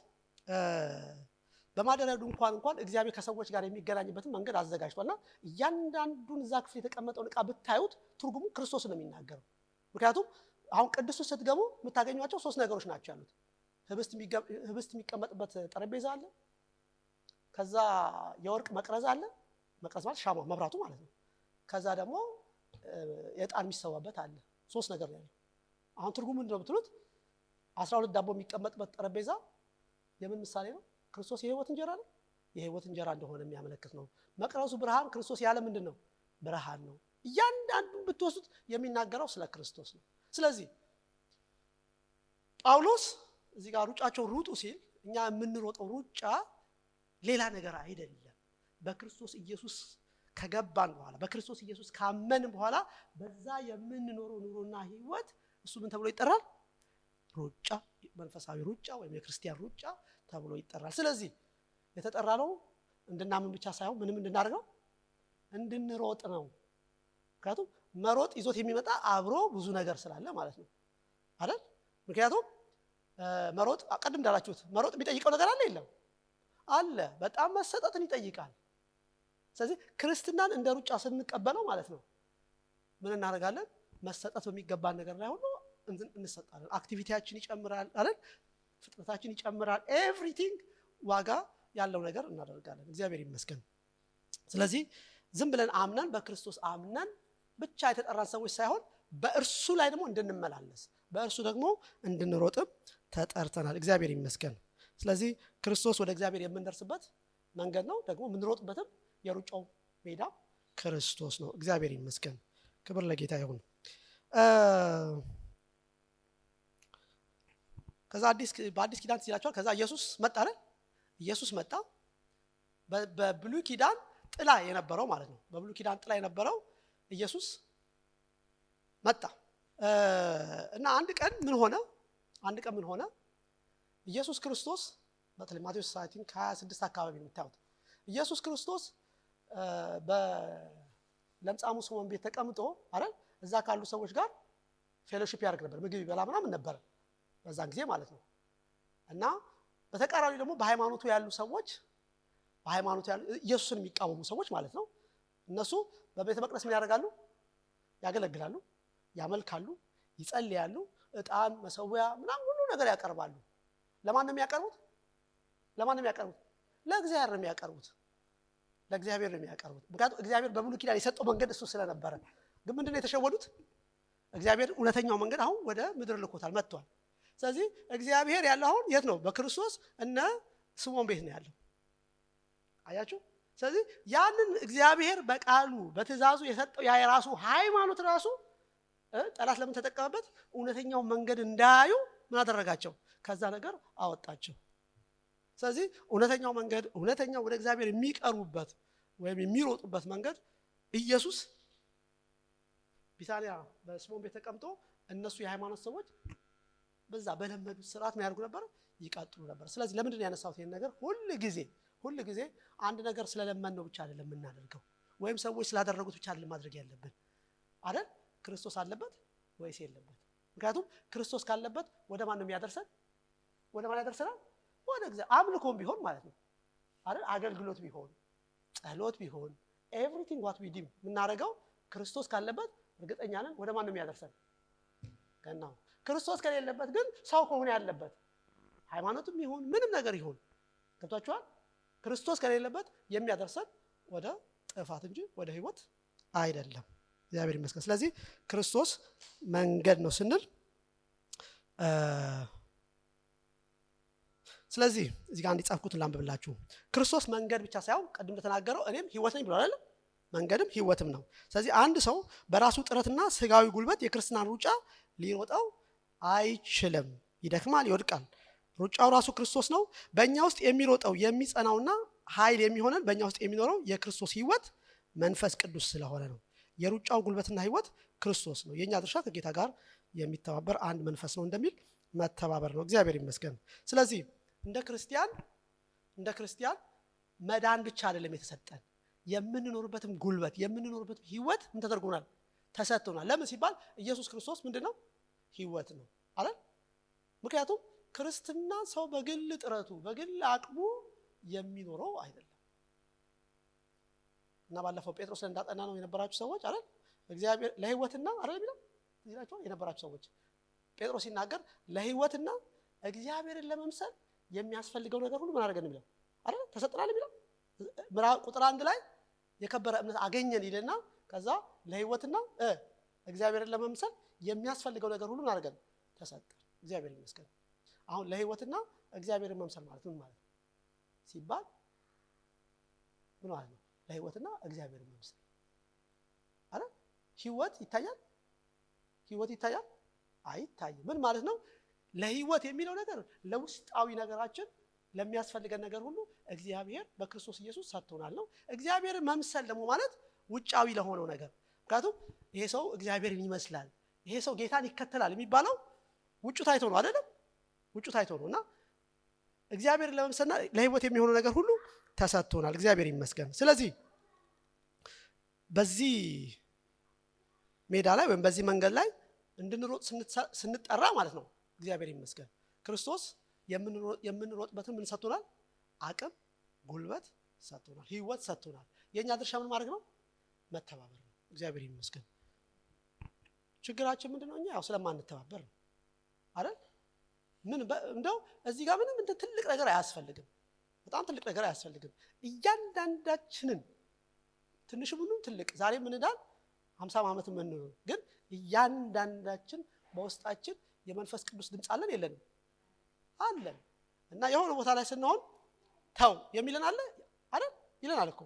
በማደሪያው ድንኳን እንኳን እግዚአብሔር ከሰዎች ጋር የሚገናኝበትን መንገድ አዘጋጅቷልና እያንዳንዱን እዛ ክፍል የተቀመጠውን ዕቃ ብታዩት ትርጉሙ ክርስቶስ ነው የሚናገረው። ምክንያቱም አሁን ቅድስት ስትገቡ የምታገኟቸው 3 ነገሮች ናቸው ያሉት። ህብስት የሚቀመጥበት ጠረጴዛ አለ። ከዛ የወርቅ መቅረዝ አለ። መቅረዝ ማለት ሻማ መብራቱ ማለት ነው። ከዛ ደግሞ የዕጣን የሚሰዋበት አለ። 3 ነገር ነው ያለው። አሁን ትርጉሙ ምንድን ነው ብትሉት 12 ዳቦ የሚቀመጥበት ጠረጴዛ የምን ምሳሌ ነው? ክርስቶስ የህይወት እንጀራ ነው። የህይወት እንጀራ እንደሆነ የሚያመለክት ነው። መቅረዙ ብርሃን፣ ክርስቶስ ያለ ምንድን ነው? ብርሃን ነው። እያንዳንዱን ብትወስዱት የሚናገረው ስለ ክርስቶስ ነው። ስለዚህ ጳውሎስ እዚህ ጋር ሩጫቸው ሩጡ ሲል እኛ የምንሮጠው ሩጫ ሌላ ነገር አይደለም። በክርስቶስ ኢየሱስ ከገባን በኋላ በክርስቶስ ኢየሱስ ካመንን በኋላ በዛ የምንኖረው ኑሮና ህይወት እሱ ምን ተብሎ ይጠራል? ሩጫ፣ መንፈሳዊ ሩጫ ወይም የክርስቲያን ሩጫ ተብሎ ይጠራል። ስለዚህ የተጠራነው እንድናምን ብቻ ሳይሆን ምንም እንድናደርገው እንድንሮጥ ነው። ምክንያቱም መሮጥ ይዞት የሚመጣ አብሮ ብዙ ነገር ስላለ ማለት ነው አይደል? ምክንያቱም መሮጥ ቀድም እንዳላችሁት መሮጥ የሚጠይቀው ነገር አለ የለም? አለ። በጣም መሰጠትን ይጠይቃል። ስለዚህ ክርስትናን እንደ ሩጫ ስንቀበለው ማለት ነው ምን እናደርጋለን? መሰጠት በሚገባን ነገር ላይ ሁሉ እንሰጣለን። አክቲቪቲያችን ይጨምራል አይደል? ፍጥነታችን ይጨምራል። ኤቭሪቲንግ ዋጋ ያለው ነገር እናደርጋለን። እግዚአብሔር ይመስገን። ስለዚህ ዝም ብለን አምነን በክርስቶስ አምነን ብቻ የተጠራን ሰዎች ሳይሆን በእርሱ ላይ ደግሞ እንድንመላለስ በእርሱ ደግሞ እንድንሮጥም ተጠርተናል። እግዚአብሔር ይመስገን። ስለዚህ ክርስቶስ ወደ እግዚአብሔር የምንደርስበት መንገድ ነው። ደግሞ የምንሮጥበትም የሩጫው ሜዳ ክርስቶስ ነው። እግዚአብሔር ይመስገን። ክብር ለጌታ ይሁን። ከዛ በአዲስ ኪዳን ሲላቸዋል። ከዛ ኢየሱስ መጣ አይደል? ኢየሱስ መጣ። በብሉይ ኪዳን ጥላ የነበረው ማለት ነው። በብሉይ ኪዳን ጥላ የነበረው ኢየሱስ መጣ እና አንድ ቀን ምን ሆነ? ኢየሱስ ክርስቶስ በተለይ ማቴዎስ 26 አካባቢ ነው የምታዩት። ኢየሱስ ክርስቶስ በለምጻሙ ስምዖን ቤት ተቀምጦ አይደል? እዛ ካሉ ሰዎች ጋር ፌሎሺፕ ያደርግ ነበር። ምግብ ይበላ ምናምን ነበር በዛን ጊዜ ማለት ነው። እና በተቃራኒ ደግሞ በሃይማኖቱ ያሉ ሰዎች ኢየሱስን የሚቃወሙ ሰዎች ማለት ነው። እነሱ በቤተ መቅደስ ምን ያደርጋሉ? ያገለግላሉ፣ ያመልካሉ፣ ይጸልያሉ፣ ዕጣን መሰዊያ ምናምን ሁሉ ነገር ያቀርባሉ። ለማን ነው የሚያቀርቡት? ለእግዚአብሔር ነው የሚያቀርቡት። ምክንያቱም እግዚአብሔር በብሉይ ኪዳን የሰጠው መንገድ እሱ ስለነበረ። ግን ምንድን ነው የተሸወዱት? እግዚአብሔር እውነተኛው መንገድ አሁን ወደ ምድር ልኮታል፣ መጥቷል። ስለዚህ እግዚአብሔር ያለው አሁን የት ነው? በክርስቶስ እነ ስምዖን ቤት ነው ያለው። አያችሁ? ስለዚህ ያንን እግዚአብሔር በቃሉ በትእዛዙ የሰጠው ያ የራሱ ሃይማኖት ራሱ ጠላት ለምን ተጠቀመበት? እውነተኛው መንገድ እንዳያዩ ምን አደረጋቸው? ከዛ ነገር አወጣቸው። ስለዚህ እውነተኛው መንገድ እውነተኛው ወደ እግዚአብሔር የሚቀርቡበት ወይም የሚሮጡበት መንገድ ኢየሱስ ቢታንያ በስምዖን ቤት ተቀምጦ እነሱ የሃይማኖት ሰዎች በዛ በለመዱት ስርዓት ምን ያደርጉ ነበር? ይቀጥሉ ነበር። ስለዚህ ለምንድን ነው ያነሳሁት ይሄን ነገር? ሁል ጊዜ አንድ ነገር ስለለመን ነው ብቻ አይደለም የምናደርገው፣ ወይም ሰዎች ስላደረጉት ብቻ አይደለም ማድረግ ያለብን አይደል? ክርስቶስ አለበት ወይስ የለበት? ምክንያቱም ክርስቶስ ካለበት ወደ ማን ነው የሚያደርሰን? ወደ ማን ያደርሰናል? ወደ እግዚአብሔር። አምልኮም ቢሆን ማለት ነው አይደል? አገልግሎት ቢሆን፣ ጸሎት ቢሆን፣ ኤቭሪቲንግ ዋት ዊ ዱ የምናደርገው ክርስቶስ ካለበት እርግጠኛ ነን ወደ ማን ነው የሚያደርሰን? ገናው። ክርስቶስ ከሌለበት ግን ሰው ከሆነ ያለበት ሃይማኖትም ይሁን ምንም ነገር ይሁን ገብታችኋል? ክርስቶስ ከሌለበት የሚያደርሰን ወደ ጥፋት እንጂ ወደ ህይወት አይደለም። እግዚአብሔር ይመስገን። ስለዚህ ክርስቶስ መንገድ ነው ስንል ስለዚህ እዚህ ጋር እንዲጻፍኩትን ላንብብላችሁ። ክርስቶስ መንገድ ብቻ ሳይሆን ቅድም እንደተናገረው እኔም ህይወት ነኝ ብሏል አይደል? መንገድም ህይወትም ነው። ስለዚህ አንድ ሰው በራሱ ጥረትና ስጋዊ ጉልበት የክርስትናን ሩጫ ሊሮጠው አይችልም። ይደክማል፣ ይወድቃል። ሩጫው ራሱ ክርስቶስ ነው። በእኛ ውስጥ የሚሮጠው የሚጸናውና ኃይል የሚሆነን በእኛ ውስጥ የሚኖረው የክርስቶስ ህይወት መንፈስ ቅዱስ ስለሆነ ነው። የሩጫው ጉልበትና ህይወት ክርስቶስ ነው። የኛ ድርሻ ከጌታ ጋር የሚተባበር አንድ መንፈስ ነው እንደሚል መተባበር ነው። እግዚአብሔር ይመስገን። ስለዚህ እንደ ክርስቲያን መዳን ብቻ አይደለም የተሰጠን፣ የምንኖርበትም ጉልበት የምንኖርበትም ህይወት ምን ተደርጎናል? ተሰጥቶናል። ለምን ሲባል ኢየሱስ ክርስቶስ ምንድነው? ህይወት ነው አይደል? ምክንያቱም ክርስትና ሰው በግል ጥረቱ በግል አቅሙ የሚኖረው አይደለም። እና ባለፈው ጴጥሮስ እንዳጠና ነው የነበራችሁ ሰዎች አይደል እግዚአብሔር ለህይወትና አይደል የሚለው ይላችሁ የነበራችሁ ሰዎች ጴጥሮስ ሲናገር ለህይወትና እግዚአብሔርን ለመምሰል የሚያስፈልገው ነገር ሁሉ ምን አደረገን የሚለው አይደል ተሰጥቷል የሚለው ቁጥር 1 ላይ የከበረ እምነት አገኘን ይልና ከዛ ለህይወትና እግዚአብሔርን ለመምሰል የሚያስፈልገው ነገር ሁሉ ምን አደረገን ተሰጠ። እግዚአብሔር ይመስገን። አሁን ለህይወትና እግዚአብሔርን መምሰል ማለት ምን ማለት ሲባል ምን ማለት ነው? ለህይወትና እግዚአብሔርን መምሰል አይደል? ህይወት ይታያል? ህይወት ይታያል? አይታይም። ምን ማለት ነው? ለህይወት የሚለው ነገር ለውስጣዊ ነገራችን ለሚያስፈልገን ነገር ሁሉ እግዚአብሔር በክርስቶስ ኢየሱስ ሰጥቶናል ነው። እግዚአብሔርን መምሰል ደግሞ ማለት ውጫዊ ለሆነው ነገር ምክንያቱም ይሄ ሰው እግዚአብሔርን ይመስላል፣ ይሄ ሰው ጌታን ይከተላል የሚባለው ውጩ ታይቶ ነው አይደለም? ውጩ ታይቶ ነውና እግዚአብሔርን ለመምሰልና ለህይወት የሚሆነው ነገር ሁሉ ተሰጥቶናል። እግዚአብሔር ይመስገን። ስለዚህ በዚህ ሜዳ ላይ ወይም በዚህ መንገድ ላይ እንድንሮጥ ስንጠራ ማለት ነው እግዚአብሔር ይመስገን ክርስቶስ የምንሮጥበትን ምን ሰጥቶናል? አቅም፣ ጉልበት ሰጥቶናል፣ ህይወት ሰጥቶናል። የኛ ድርሻ ምን ማድረግ ነው? መተባበር ነው። እግዚአብሔር ይመስገን። ችግራችን ምንድነው? እኛ ያው ስለማንተባበር ነው አይደል? ምን እንደው እዚህ ጋር ምንም ትልቅ ነገር አያስፈልግም። በጣም ትልቅ ነገር አያስፈልግም። እያንዳንዳችንን ትንሽ ምንም ትልቅ ዛሬ ምን እንዳል 50 ዓመት ምን ነው ግን እያንዳንዳችን በውስጣችን የመንፈስ ቅዱስ ድምጽ አለን የለንም? አለን። እና የሆነ ቦታ ላይ ስንሆን ተው የሚለን አለ አይደል? ይለናል እኮ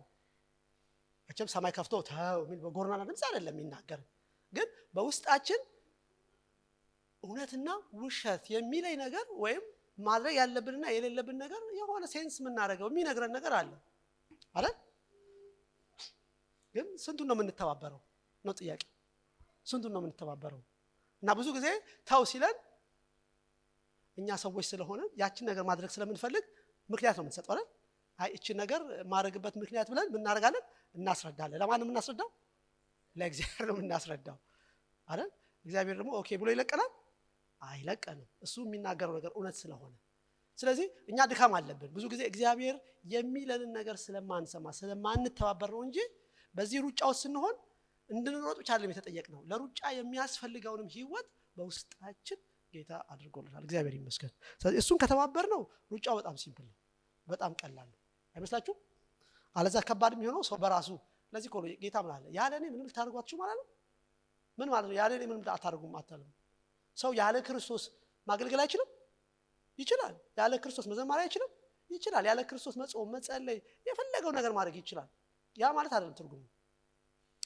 መቼም ሰማይ ከፍቶ ተው የሚል በጎርናና ድምጽ አይደለም የሚናገር፣ ግን በውስጣችን እውነትና ውሸት የሚለይ ነገር ወይም ማድረግ ያለብንና የሌለብን ነገር የሆነ ሴንስ የምናደርገው የሚነግረን ነገር አለ አይደል? ግን ስንቱን ነው የምንተባበረው ነው ጥያቄ። ስንቱን ነው የምንተባበረው? እና ብዙ ጊዜ ተው ሲለን እኛ ሰዎች ስለሆነ ያችን ነገር ማድረግ ስለምንፈልግ ምክንያት ነው የምንሰጠው አይደል? አይ እቺ ነገር ማድረግበት ምክንያት ብለን ምን እናደርጋለን? እናስረዳለን። ለማን ነው የምናስረዳው? ለእግዚአብሔር ነው የምናስረዳው አይደል? እግዚአብሔር ደግሞ ኦኬ ብሎ ይለቀናል? አይለቀንም። እሱ የሚናገረው ነገር እውነት ስለሆነ። ስለዚህ እኛ ድካም አለብን። ብዙ ጊዜ እግዚአብሔር የሚለንን ነገር ስለማንሰማ ስለማንተባበር ነው እንጂ በዚህ ሩጫ ውስጥ ስንሆን እንድንሮጥ ብቻ አይደለም የተጠየቅነው። ለሩጫ የሚያስፈልገውንም ህይወት በውስጣችን ጌታ አድርጎልናል። እግዚአብሔር ይመስገን። ስለዚህ እሱን ከተባበር ነው ሩጫው በጣም ሲምፕል ነው፣ በጣም ቀላል ነው። አይመስላችሁም? አለዛ ከባድ የሚሆነው ሰው በራሱ። ለዚህ እኮ ጌታ ምን አለ? ያለ እኔ ምንም ልታደርጓችሁ ማለት ነው። ምን ማለት ነው? ያለ እኔ ምንም አታደርጉም አታለም። ሰው ያለ ክርስቶስ ማገልገል አይችልም? ይችላል። ያለ ክርስቶስ መዘመር አይችልም? ይችላል። ያለ ክርስቶስ መጾም፣ መጸለይ፣ የፈለገው ነገር ማድረግ ይችላል። ያ ማለት አይደለም ትርጉሙ።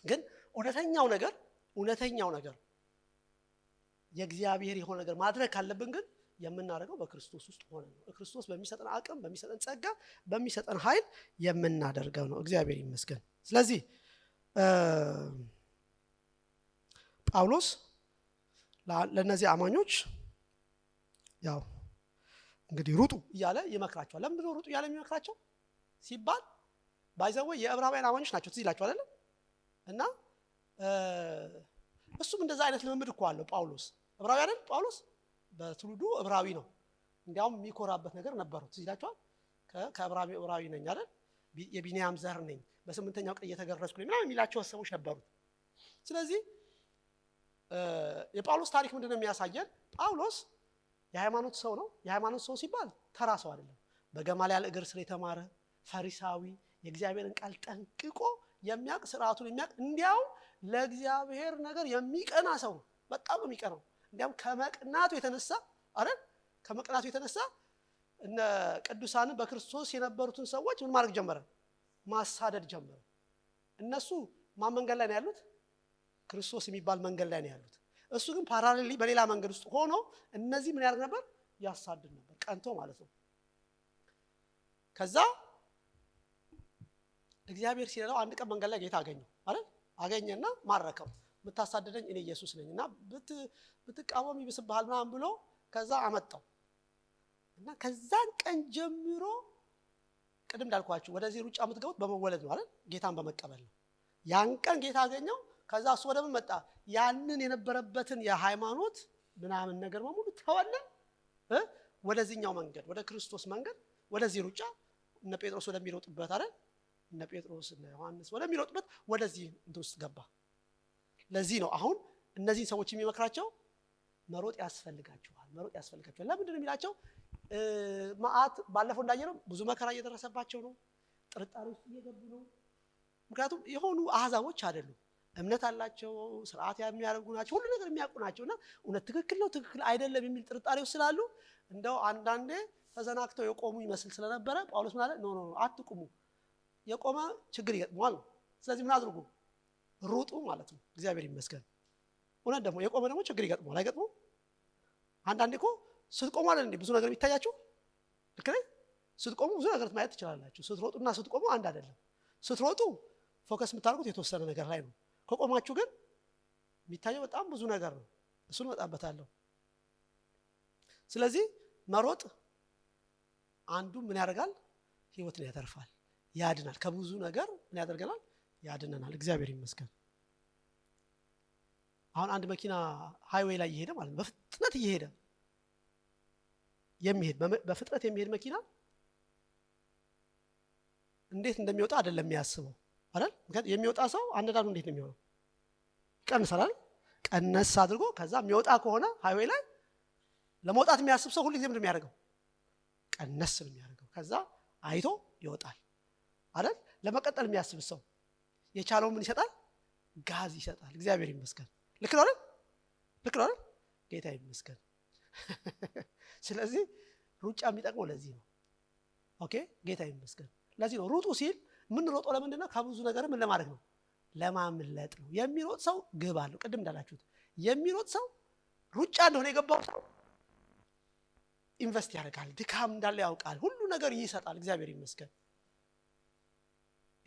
ግን እውነተኛው ነገር የእግዚአብሔር የሆነ ነገር ማድረግ ካለብን ግን የምናደርገው በክርስቶስ ውስጥ ሆነ ነው። ክርስቶስ በሚሰጠን አቅም፣ በሚሰጠን ጸጋ፣ በሚሰጠን ኃይል የምናደርገው ነው። እግዚአብሔር ይመስገን። ስለዚህ ጳውሎስ ለነዚህ አማኞች ያው እንግዲህ ሩጡ እያለ ይመክራቸዋል። ለምን ነው ሩጡ እያለ የሚመክራቸው ሲባል ባይዘው የዕብራውያን አማኞች ናቸው። ትዝ ይላችሁ አይደል? እና እሱም እንደዛ አይነት ልምምድ እኮ አለው ጳውሎስ። ዕብራዊ አይደል? ጳውሎስ በትውልዱ ዕብራዊ ነው። እንዲያውም የሚኮራበት ነገር ነበረው። ትዝ ይላችኋል? ከዕብራዊ ነኝ አይደል? የቢንያም ዘር ነኝ፣ በ8ኛው ቀን እየተገረዝኩ ነኝ ምናምን የሚላቸው ሰዎች ነበሩት። ስለዚህ የጳውሎስ ታሪክ ምንድነው የሚያሳየን? ጳውሎስ የሃይማኖት ሰው ነው። የሃይማኖት ሰው ሲባል ተራ ሰው አይደለም። በገማልያል እግር ስር የተማረ ፈሪሳዊ፣ የእግዚአብሔርን ቃል ጠንቅቆ የሚያውቅ፣ ስርዓቱን የሚያውቅ፣ እንዲያው ለእግዚአብሔር ነገር የሚቀና ሰው ነው። በጣም የሚቀናው እንዲያም ከመቅናቱ የተነሳ እነ ቅዱሳን በክርስቶስ የነበሩትን ሰዎች ምን ማድረግ ጀመረ? ማሳደድ ጀመረ። እነሱ ማን መንገድ ላይ ነው ያሉት? ክርስቶስ የሚባል መንገድ ላይ ነው ያሉት። እሱ ግን ፓራሌሊ በሌላ መንገድ ውስጥ ሆኖ እነዚህ ምን ያደርግ ነበር? ያሳድድ ነበር፣ ቀንቶ ማለት ነው። ከዛ እግዚአብሔር ሲረዳው አንድ ቀን መንገድ ላይ ጌታ አገኘው አይደል? አገኘና ማረከው። የምታሳድደኝ እኔ ኢየሱስ ነኝና ብትቃወም ይብስብሃል ምናምን ብሎ ከዛ አመጣው እና ከዛን ቀን ጀምሮ ቅድም እንዳልኳችሁ ወደዚህ ሩጫ የምትገቡት በመወለድ ነው አይደል? ጌታን በመቀበል ነው። ያን ቀን ጌታ አገኘው። ከዛ እሱ ወደ ምን መጣ? ያንን የነበረበትን የሃይማኖት ምናምን ነገር በሙሉ ተወለ። ወደዚህኛው መንገድ፣ ወደ ክርስቶስ መንገድ፣ ወደዚህ ሩጫ እነ ጴጥሮስ ወደሚሮጡበት አይደል እነ ጴጥሮስ እነ ዮሐንስ ወደሚሮጡበት ወደዚህ ውስጥ ገባ። ለዚህ ነው አሁን እነዚህን ሰዎች የሚመክራቸው መሮጥ ያስፈልጋቸዋል። ለምንድን ነው የሚላቸው? ማአት ባለፈው እንዳየነው ብዙ መከራ እየደረሰባቸው ነው። ጥርጣሬ ውስጥ እየገቡ ነው። ምክንያቱም የሆኑ አህዛቦች አይደሉም፣ እምነት አላቸው፣ ስርዓት የሚያደርጉ ናቸው፣ ሁሉ ነገር የሚያውቁ ናቸውና እውነት ትክክል ነው ትክክል አይደለም የሚል ጥርጣሬ ውስጥ ስላሉ እንደው አንዳንዴ ተዘናክተው የቆሙ ይመስል ስለነበረ ጳውሎስ ምን አለ? ኖ አትቁሙ፣ የቆመ ችግር ይገጥመዋል። ስለዚህ ምን አድርጉ? ሩጡ ማለት ነው። እግዚአብሔር ይመስገን። እውነት ደግሞ የቆመ ደግሞ ችግር ይገጥመዋል አይገጥመው? አንዳንዴ እኮ ስትቆሙ አይደል እንዴ ብዙ ነገር የሚታያችሁ? ልክ ነኝ? ስትቆሙ ብዙ ነገር ማየት ትችላላችሁ። ስትሮጡና ስትቆሙ አንድ አይደለም። ስትሮጡ ፎከስ የምታደርጉት የተወሰነ ነገር ላይ ነው። ከቆማችሁ ግን የሚታየው በጣም ብዙ ነገር ነው። እሱን እመጣበታለሁ። ስለዚህ መሮጥ አንዱ ምን ያደርጋል? ህይወትን ያተርፋል፣ ያድናል። ከብዙ ነገር ምን ያደርገናል? ያድነናል። እግዚአብሔር ይመስገን። አሁን አንድ መኪና ሃይዌይ ላይ እየሄደ ማለት ነው፣ በፍጥነት እየሄደ በፍጥነት የሚሄድ መኪና እንዴት እንደሚወጣ አይደለም የሚያስበው አይደል? ምክንያቱም የሚወጣ ሰው አነዳዱ እንዴት ነው የሚሆነው? ይቀንሳል። ቀነስ አድርጎ ከዛ የሚወጣ ከሆነ ሃይዌይ ላይ ለመውጣት የሚያስብ ሰው ሁሉ ጊዜ ምንድን ነው የሚያደርገው? ቀነስ ነው የሚያደርገው። ከዛ አይቶ ይወጣል አይደል? ለመቀጠል የሚያስብ ሰው የቻለው ምን ይሰጣል? ጋዝ ይሰጣል። እግዚአብሔር ይመስገን። ልክ ነው አይደል? ጌታ ይመስገን። ስለዚህ ሩጫ የሚጠቅመው ለዚህ ነው። ኦኬ፣ ጌታ ይመስገን። ለዚህ ነው ሩጡ ሲል ምን ሮጦ ለምንድን ነው? ከብዙ ነገር ምን ለማድረግ ነው? ለማምለጥ ነው። የሚሮጥ ሰው ግብ አለው። ቅድም እንዳላችሁት የሚሮጥ ሰው ሩጫ እንደሆነ የገባው ሰው ኢንቨስት ያደርጋል፣ ድካም እንዳለ ያውቃል፣ ሁሉ ነገር ይሰጣል። እግዚአብሔር ይመስገን።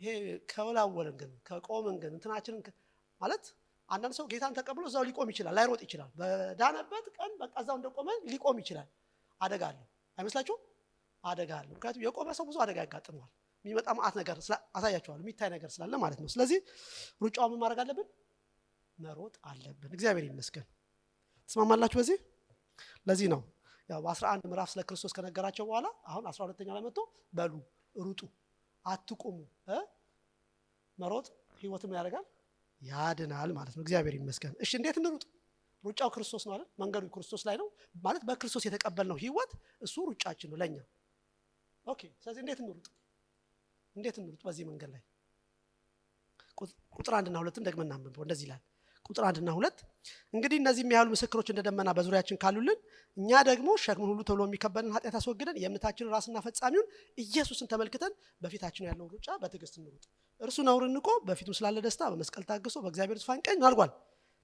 ይሄ ከወላወልን ግን ከቆምን ግን እንትናችንን ማለት አንዳንድ ሰው ጌታን ተቀብሎ እዛው ሊቆም ይችላል፣ ላይሮጥ ይችላል። በዳነበት ቀን በቃ እዛው እንደቆመ ሊቆም ይችላል። አደጋ አለው አይመስላችሁም? አደጋ አለው። ምክንያቱም የቆመ ሰው ብዙ አደጋ ያጋጥመዋል። የሚመጣ ማአት ነገር አሳያቸዋለሁ፣ የሚታይ ነገር ስላለ ማለት ነው። ስለዚህ ሩጫው ምን ማድረግ አለብን? መሮጥ አለብን። እግዚአብሔር ይመስገን። ተስማማላችሁ በዚህ? ለዚህ ነው ያው በ11 ምዕራፍ ስለ ክርስቶስ ከነገራቸው በኋላ አሁን 12ኛው ላይ መጥቶ በሉ ሩጡ አትቁሙ። መሮጥ ህይወት ምን ያደርጋል? ያድናል ማለት ነው። እግዚአብሔር ይመስገን። እሺ እንዴት እንሩጥ? ሩጫው ክርስቶስ ነው አይደል? መንገዱ ክርስቶስ ላይ ነው ማለት በክርስቶስ የተቀበልነው ህይወት እሱ ሩጫችን ነው ለኛ። ኦኬ፣ ስለዚህ እንዴት እንሩጥ? በዚህ መንገድ ላይ ቁጥር 1 እና 2 ደግመን እናንብበው። እንደዚህ ይላል ቁጥር 1 እና 2 እንግዲህ እነዚህ የሚያህሉ ምስክሮች እንደደመና በዙሪያችን ካሉልን እኛ ደግሞ ሸክሙን ሁሉ ተብሎ የሚከበልን ኃጢአት አስወግደን የእምነታችንን ራስና ፈጻሚውን ኢየሱስን ተመልክተን በፊታችን ያለውን ሩጫ በትዕግስት እንሩጥ። እርሱ ነውርን ንቆ በፊቱም ስላለ ደስታ በመስቀል ታግሶ በእግዚአብሔር ዙፋን ቀኝ አድርጓል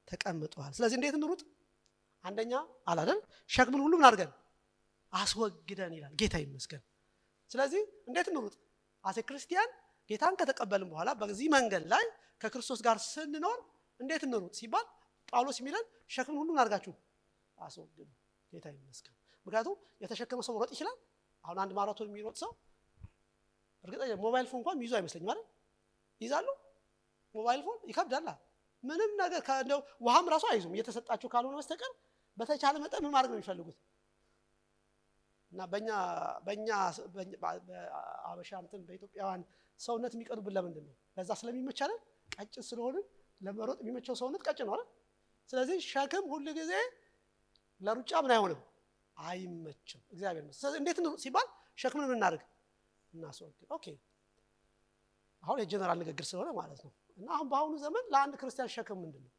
ተቀምጧል። ስለዚህ እንዴት እንሩጥ? አንደኛ አላደል ሸክሙን ሁሉ ምን አድርገን አስወግደን ይላል። ጌታ ይመስገን። ስለዚህ እንዴት እንሩጥ? አሴ ክርስቲያን ጌታን ከተቀበልን በኋላ በዚህ መንገድ ላይ ከክርስቶስ ጋር ስንኖር እንዴት እንሩጥ ሲባል ጳውሎስ የሚለን ሸክሙን ሁሉ አድርጋችሁ አስወግዱ። ጌታ ይመስገን። ምክንያቱም የተሸከመ ሰው መሮጥ ይችላል። አሁን አንድ ማራቶን የሚሮጥ ሰው እርግጠኛ ሞባይል ፎን እንኳን ይዞ አይመስለኝም አይደል? ይዛሉ። ሞባይል ፎን ይከብዳል። ምንም ነገር እንደው ውሃም ራሱ አይዙም እየተሰጣቸው ካልሆነ በስተቀር በተቻለ መጠን ምን ማድረግ ነው የሚፈልጉት? እና በእኛ በአበሻ እንትን በኢትዮጵያውያን ሰውነት የሚቀርብን ለምንድን ነው? ለዛ ስለሚመች አይደል? ቀጭን ስለሆነ ለመሮጥ የሚመቸው ሰውነት ቀጭን ነው አይደል? ስለዚህ ሸክም ሁሉ ጊዜ ለሩጫ ምን አይሆንም? አይመችም። እግዚአብሔር ይመስገን። ስለዚህ እንዴት ነው ሲባል ሸክምን ምን እናድርግ? እናስወግድ። ኦኬ፣ አሁን የጀነራል ንግግር ስለሆነ ማለት ነው። እና አሁን በአሁኑ ዘመን ለአንድ ክርስቲያን ሸክም ምንድነው?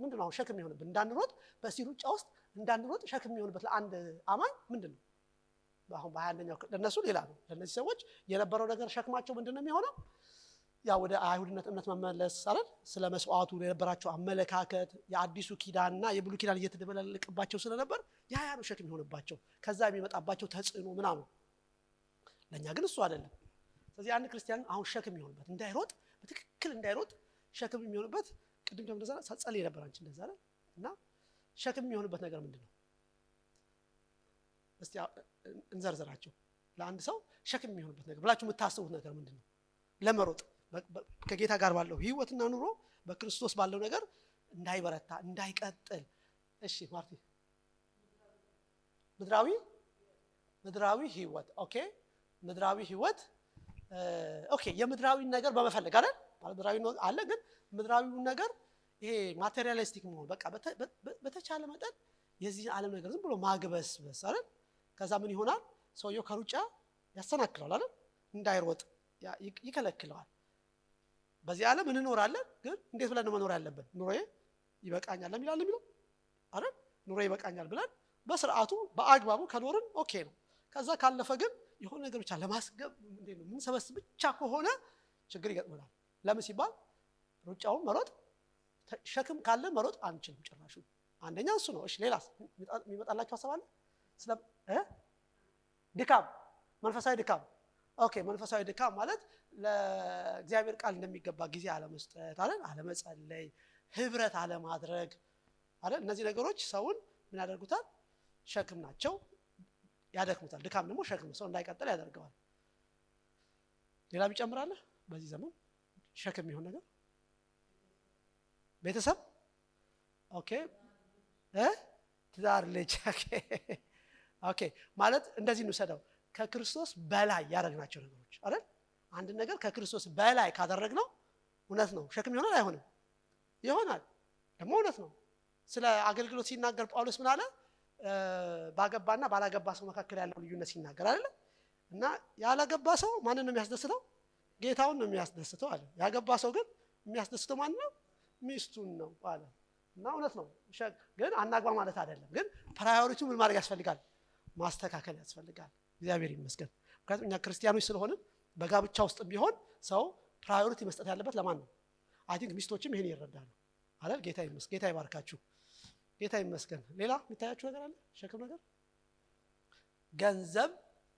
ምንድነው አሁን ሸክም የሚሆንበት? እንዳንሮጥ በዚህ ሩጫ ውስጥ እንዳንሮጥ ሸክም የሚሆንበት ለአንድ አማኝ ምንድነው? አሁን በ21ኛው ለነሱ ሌላ ነው። ለነዚህ ሰዎች የነበረው ነገር ሸክማቸው ምንድነው የሚሆነው? ያ ወደ አይሁድነት እምነት መመለስ አይደል? ስለ መስዋዕቱ የነበራቸው አመለካከት የአዲሱ ኪዳንና የብሉይ ኪዳን እየተደበላለቀባቸው ስለነበር ያ ነው ሸክም የሚሆንባቸው። ከዛ የሚመጣባቸው ተጽዕኖ ምናምን። ለኛ ግን እሱ አይደለም። ስለዚህ አንድ ክርስቲያን አሁን ሸክም የሚሆንበት እንዳይሮጥ በትክክል እንዳይሮጥ ሸክም የሚሆንበት ቅድም እንደዛ ጸልይ ነበር አንቺ እንደዛ አይደል? እና ሸክም የሚሆንበት ነገር ምንድነው? እስቲ እንዘርዘራቸው። ለአንድ ሰው ሸክም የሚሆንበት ነገር ብላችሁ የምታስቡት ነገር ምንድነው? ለመሮጥ ከጌታ ጋር ባለው ህይወትና ኑሮ በክርስቶስ ባለው ነገር እንዳይበረታ እንዳይቀጥል። እሺ ማርቲ፣ ምድራዊ ህይወት። ኦኬ፣ ምድራዊ ህይወት ኦኬ የምድራዊ ነገር በመፈለግ አይደል ማለት ምድራዊ አለ ግን ምድራዊው ነገር ይሄ ማቴሪያሊስቲክ መሆን በቃ በተቻለ መጠን የዚህ ዓለም ነገር ዝም ብሎ ማግበስበስ አይደል ከዛ ምን ይሆናል ሰውየው ከሩጫ ያሰናክለዋል አይደል እንዳይሮጥ ይከለክለዋል በዚህ ዓለም እንኖራለን ግን እንዴት ብለን ነው መኖር ያለብን ኑሮዬ ይበቃኛል ለሚላል የሚለው አይደል ኑሮዬ ይበቃኛል ብለን በስርዓቱ በአግባቡ ከኖርን ኦኬ ነው ከዛ ካለፈ ግን የሆነ ነገር ብቻ ለማስገብ እንዴት ነው ምን ሰበስ ብቻ ከሆነ ችግር ይገጥመናል ለምን ሲባል ሩጫውን መሮጥ ሸክም ካለ መሮጥ አንችልም ጭራሹ አንደኛ እሱ ነው እሺ ሌላስ የሚመጣላችሁ ሐሳብ አለ ስለ ድካም መንፈሳዊ ድካም ኦኬ መንፈሳዊ ድካም ማለት ለእግዚአብሔር ቃል እንደሚገባ ጊዜ አለመስጠት አይደል አለመጸለይ ህብረት አለማድረግ አይደል እነዚህ ነገሮች ሰውን ምን ያደርጉታል ሸክም ናቸው ያደክሙታል ድካም ደግሞ ሸክም ሰው እንዳይቀጥል ያደርገዋል ሌላም ይጨምራል በዚህ ዘመን ሸክም ይሆን ነገር ቤተሰብ ኦኬ ትዳር ልጅ ኦኬ ማለት እንደዚህ ነው ሰደው ከክርስቶስ በላይ ያደረግናቸው ነገሮች አይደል አንድ ነገር ከክርስቶስ በላይ ካደረግነው እውነት ነው ሸክም ይሆናል አይሆንም ይሆናል ደግሞ እውነት ነው ስለ አገልግሎት ሲናገር ጳውሎስ ምን አለ ባገባና ባላገባ ሰው መካከል ያለው ልዩነት ሲናገር አይደል እና ያላገባ ሰው ማንን ነው የሚያስደስተው ጌታውን ነው የሚያስደስተው አለ ያገባ ሰው ግን የሚያስደስተው ማን ነው ሚስቱን ነው አለ እና እውነት ነው ግን አናግባ ማለት አይደለም ግን ፕራዮሪቲው ምን ማድረግ ያስፈልጋል ማስተካከል ያስፈልጋል እግዚአብሔር ይመስገን ምክንያቱም እኛ ክርስቲያኖች ስለሆነ በጋብቻ ውስጥ ቢሆን ሰው ፕራዮሪቲ መስጠት ያለበት ለማን ነው አይ ቲንክ ሚስቶችም ይሄን ይረዳሉ አይደል ጌታ ይመስገን ጌታ ይባርካችሁ ጌታ ይመስገን ሌላ የሚታያችሁ ነገር አለ ሸክም ነገር ገንዘብ